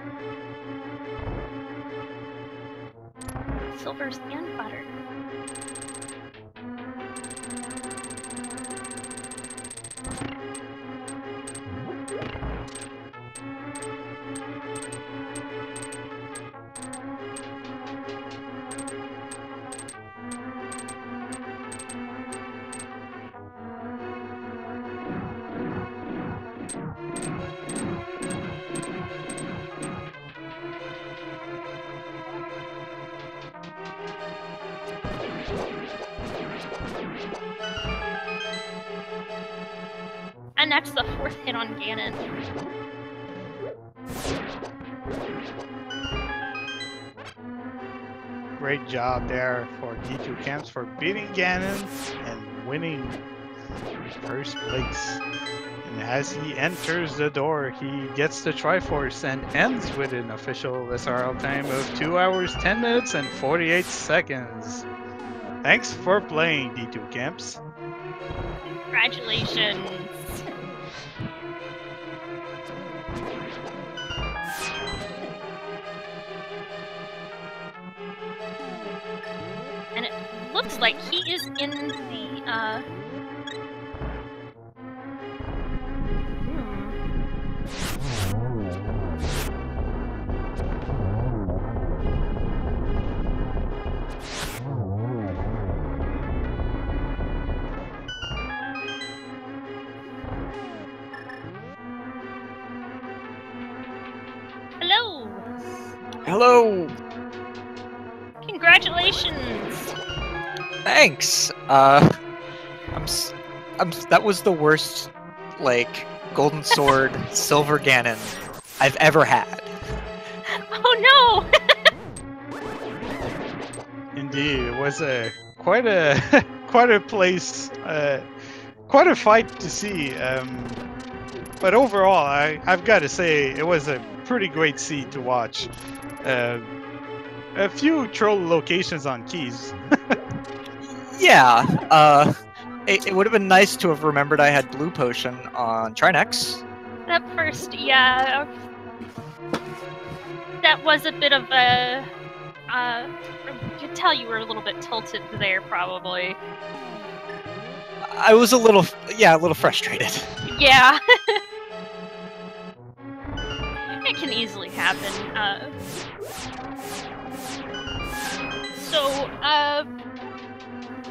Silvers and butter. that's the 4th hit on Ganon.
Great job there for d2kemps for beating Ganon and winning first place. And as he enters the door, he gets the Triforce and ends with an official SRL time of 2 hours, 10 minutes, and 48 seconds. Thanks for playing, d2kemps.
Congratulations. And it looks like he is in the, Hello!
Hello!
Congratulations!
Thanks! That was the worst, like, Golden Sword, Silver Ganon I've ever had.
Oh no!
Indeed, it was quite a place, quite a fight to see. But overall, I've got to say it was a pretty great scene to watch. A few troll locations on keys.
Yeah, it would have been nice to have remembered I had Blue Potion on Tri-Hex.
That first, yeah. That was a bit of a... you could tell you were a little bit tilted there, probably.
I was a little frustrated.
Yeah. It can easily happen.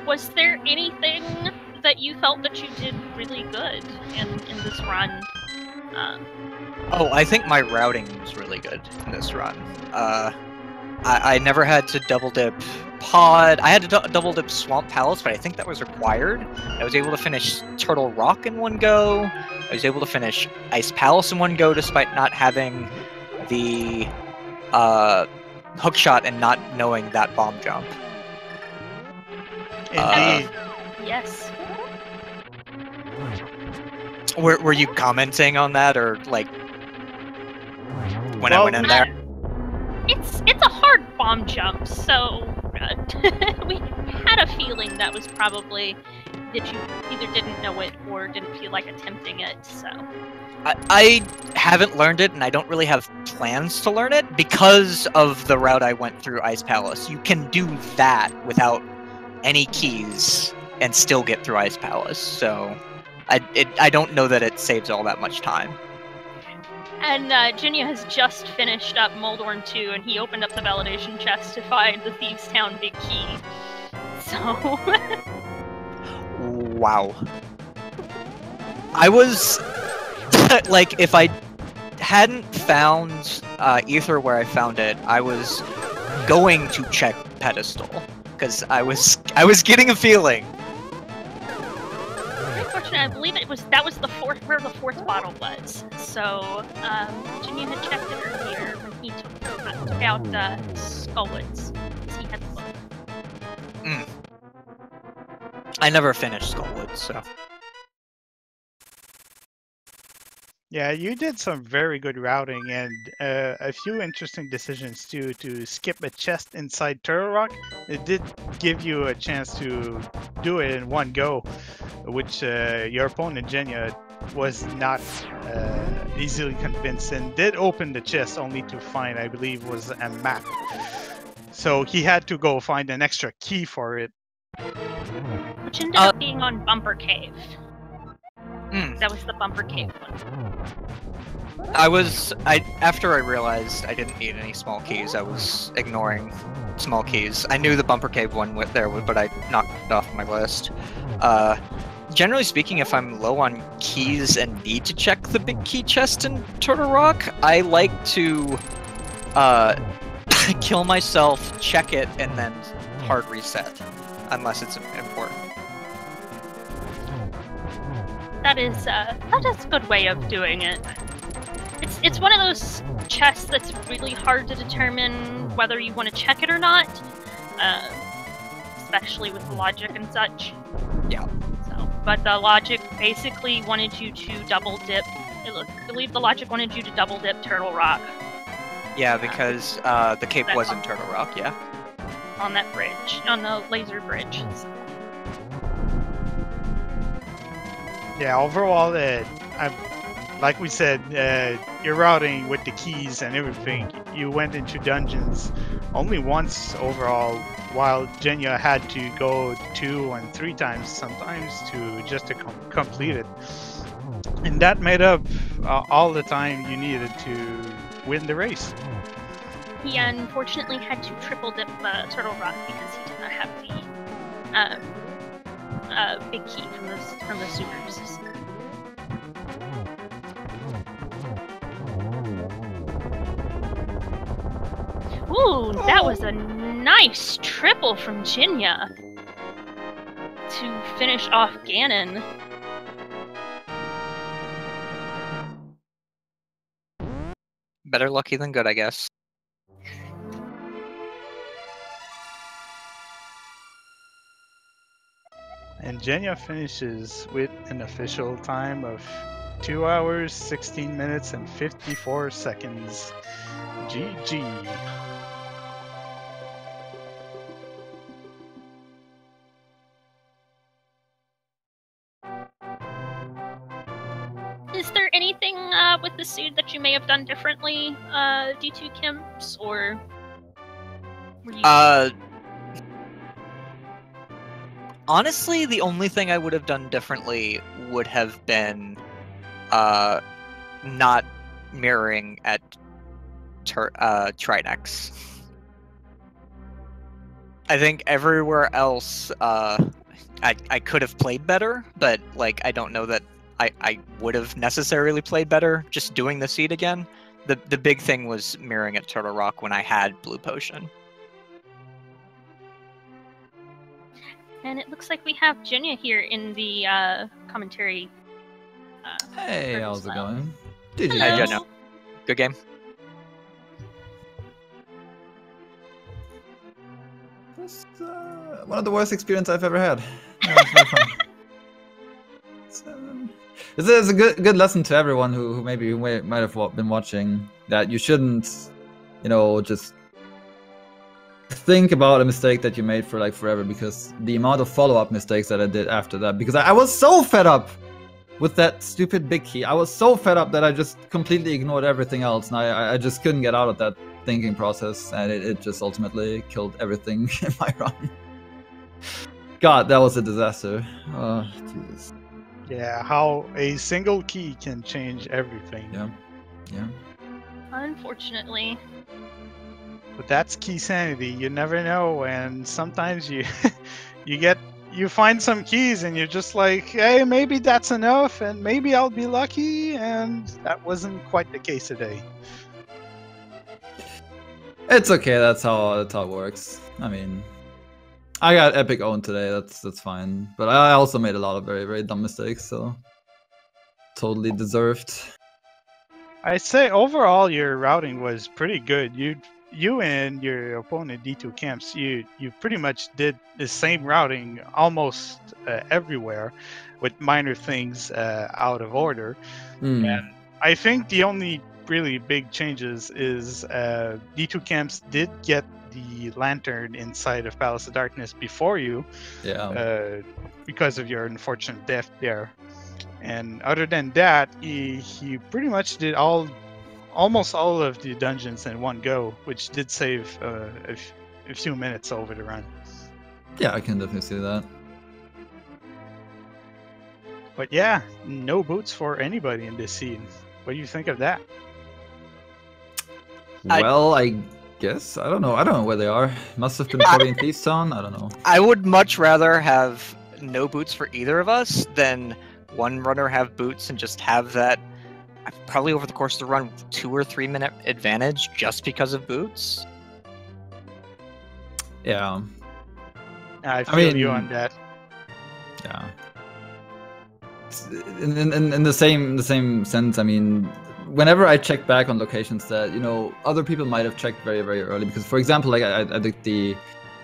Was there anything that you felt that you did really good in this run?
Oh, I think my routing was really good in this run. I never had to double dip Pod. I had to double dip Swamp Palace, but I think that was required. I was able to finish Turtle Rock in one go. I was able to finish Ice Palace in one go, despite not having the hookshot and not knowing that bomb jump.
Indeed.
Yes.
Were you commenting on that, or like when I went in there?
It's a hard bomb jump, so we had a feeling that was probably that you either didn't know it or didn't feel like attempting it. So
I haven't learned it, and I don't really have plans to learn it because of the route I went through Ice Palace. You can do that without any keys and still get through Ice Palace, so I don't know that it saves all that much time.
And Jenja has just finished up Moldorn 2, and he opened up the validation chest to find the Thieves' Town big key. So...
Wow. I was... like, if I hadn't found Ether where I found it, I was going to check Pedestal. Because I was getting a feeling.
Unfortunately, I believe that was where the 4th bottle was. So Jenja had checked it earlier when he took out Skullwoods. He had the book.
I never finished Skullwoods, so.
Yeah, you did some very good routing and a few interesting decisions too. To skip a chest inside Turtle Rock, it did give you a chance to do it in one go, which your opponent Jenja was not easily convinced and did open the chest only to find, I believe, was a map. So he had to go find an extra key for it.
Which ended up being on Bumper Cave. That was the Bumper Cave one.
After I realized I didn't need any small keys, I was ignoring small keys. I knew the Bumper Cave one went there, but I knocked it off my list. Generally speaking, if I'm low on keys and need to check the big key chest in Turtle Rock, I like to kill myself, check it, and then hard reset, unless it's important.
that is a good way of doing it. It's one of those chests that's really hard to determine whether you want to check it or not, especially with logic and such.
Yeah.
So, but the logic basically wanted you to double dip. I believe the logic wanted you to double dip Turtle Rock.
Yeah, because the cape was in Turtle Rock. Yeah.
On that bridge, on the laser bridge. So.
Yeah, overall, like we said, your routing with the keys and everything, you went into dungeons only once overall, while Jenja had to go 2 and 3 times sometimes to complete it. And that made up all the time you needed to win the race.
He unfortunately had to triple dip Turtle Rock because he did not have the big key from the sewers. Ooh, that was a nice triple from Jenja to finish off Ganon.
Better lucky than good, I guess.
And Jenja finishes with an official time of 2 hours, 16 minutes, and 54 seconds. GG.
Is there anything with the suit that you may have done differently, d2kemps, or were you...
Honestly, the only thing I would have done differently would have been not mirroring at Tri-Hex. I think everywhere else I could have played better, but like I don't know that I would have necessarily played better just doing the seed again. The big thing was mirroring at Turtle Rock when I had Blue Potion.
And it looks like we have Jenja here in the commentary.
Hey, how's it going?
Hi, Jenja. Good game.
That's one of the worst experience I've ever had. It's a good lesson to everyone who maybe might have been watching, that you shouldn't, just think about a mistake that you made for like forever, because the amount of follow-up mistakes that I did after that, because I was so fed up with that stupid big key. I was so fed up that I just completely ignored everything else, and I just couldn't get out of that thinking process, and it just ultimately killed everything in my run. God, that was a disaster. Oh, Jesus.
Yeah, how a single key can change everything.
Yeah.
Unfortunately.
But that's Keysanity. You never know, and sometimes you you find some keys and you're just like, hey, maybe that's enough, and maybe I'll be lucky, and that wasn't quite the case today.
It's okay. That's how it works. I mean, I got epic owned today. That's fine. But I also made a lot of very, very dumb mistakes, so totally deserved.
I'd say overall your routing was pretty good. You and your opponent d2kemps, you pretty much did the same routing almost everywhere, with minor things out of order. And I think the only really big changes is d2kemps did get the lantern inside of Palace of Darkness before you, because of your unfortunate death there. And other than that, he pretty much did almost all of the dungeons in one go, which did save a few minutes over the run.
Yeah, I can definitely see that.
But yeah, no boots for anybody in this scene. What do you think of that?
Well, I guess I don't know where they are. Must have been probably in Thieves Town. I don't know.
I would much rather have no boots for either of us than one runner have boots and just have that probably over the course of the run 2 or 3 minute advantage just because of boots.
Yeah.
I feel you on that.
Yeah. in the same sense, I mean, whenever I check back on locations that other people might have checked very very early, because for example, like I did the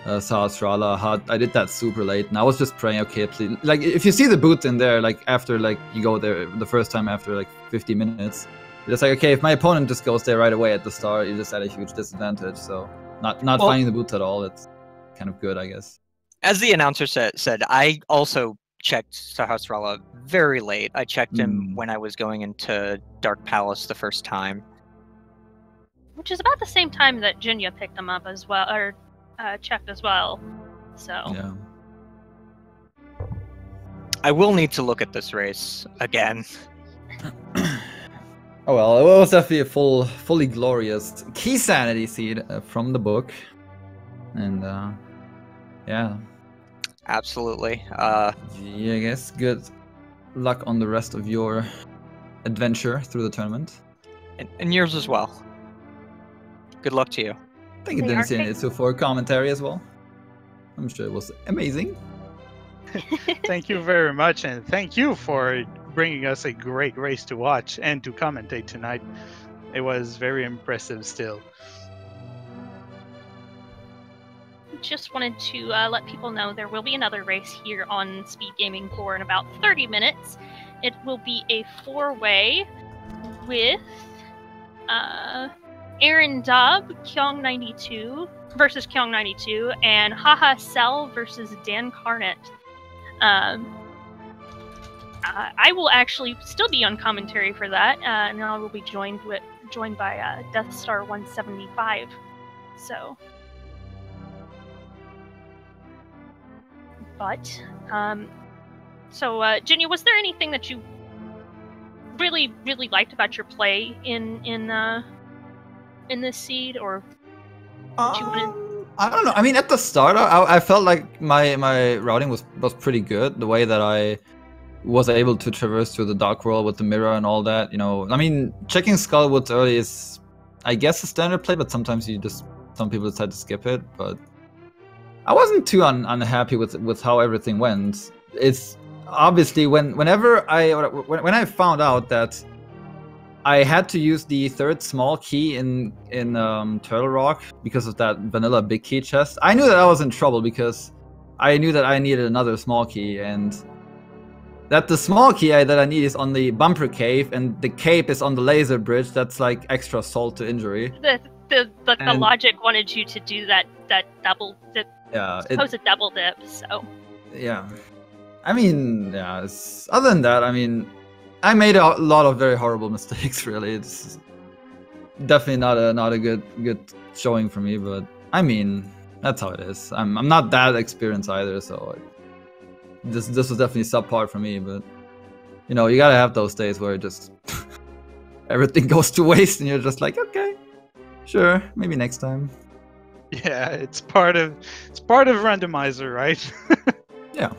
Sahasrara Hut, I did that super late, and I was just praying, okay, please, like if you see the boot in there, like after like you go there the first time after like 50 minutes, you're just like, okay, if my opponent just goes there right away at the start, you're just at a huge disadvantage. So not finding the boot at all, it's kind of good, I guess.
As the announcer said, I also checked Sahasrara very late. I checked him when I was going into Dark Palace the first time.
Which is about the same time that Jenja picked them up as well, or checked as well. So.
Yeah.
I will need to look at this race again.
Oh well, it was definitely a fully glorious Keysanity seed from the book. And yeah.
Absolutely.
Yeah, I guess good luck on the rest of your adventure through the tournament.
And yours as well. Good luck to you.
Thank you, Keysanity, for commentary as well. I'm sure it was amazing.
Thank you very much, and thank you for bringing us a great race to watch and to commentate tonight. It was very impressive still.
Just wanted to let people know there will be another race here on Speed Gaming 4 in about 30 minutes. It will be a 4-way with Aaron Dubb, Kyong92 versus Kyong92, and Haha Cell versus Dan Carnett. I will actually still be on commentary for that, and I will be joined by Death Star 175. So. But, Jenja, was there anything that you really, really liked about your play in this seed, or that you wanted?
I don't know. I mean, at the start, I felt like my routing was pretty good. The way that I was able to traverse through the dark world with the mirror and all that, I mean, checking Skullwoods early is, I guess, a standard play, but sometimes some people decide to skip it, but I wasn't too unhappy with how everything went. It's obviously when I found out that I had to use the third small key in Turtle Rock because of that vanilla big key chest, I knew that I was in trouble, because I knew that I needed another small key, and that the small key that I need is on the bumper cave, and the cape is on the laser bridge. That's like extra salt to injury.
The logic wanted you to do that double dip.
Yeah,
supposed double dip. So.
Yeah, I mean, yeah. Other than that, I mean, I made a lot of very horrible mistakes. Really, it's definitely not a good showing for me. But I mean, that's how it is. I'm not that experienced either, so this was definitely subpar for me. But you gotta have those days where just everything goes to waste, and you're just like, okay, sure, maybe next time.
Yeah, it's part of Randomizer, right?
Yeah.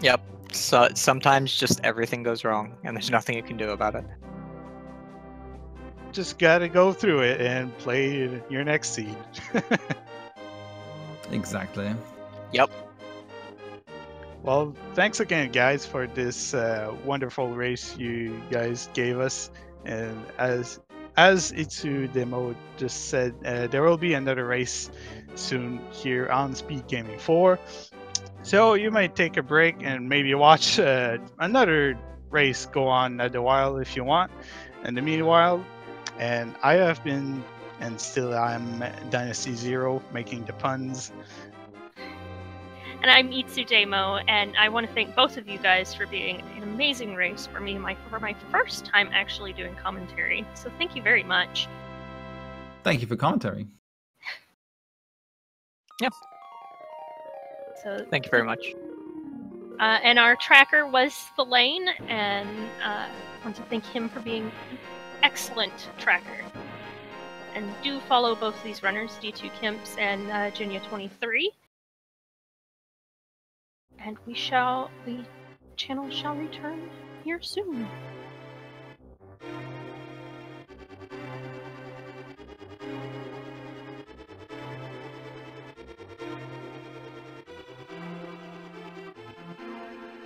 Yep. So sometimes just everything goes wrong, and there's nothing you can do about it.
Just gotta go through it and play your next seed.
Exactly.
Yep.
Well, thanks again, guys, for this wonderful race you guys gave us. And as Itsu Demo just said, there will be another race soon here on Speed Gaming 4. So you might take a break and maybe watch another race go on at the while if you want. In the meanwhile, and I have been, and still I'm Dynasty Zero, making the puns.
And I'm Itsu Demo, and I want to thank both of you guys for being an amazing race for me for my first time actually doing commentary. So thank you very much.
Thank you for commentary.
Yep.
So
thank you very much.
And our tracker was Spillane, and I want to thank him for being an excellent tracker. And do follow both of these runners, d2kemps and Jenja23. And the channel shall return here soon.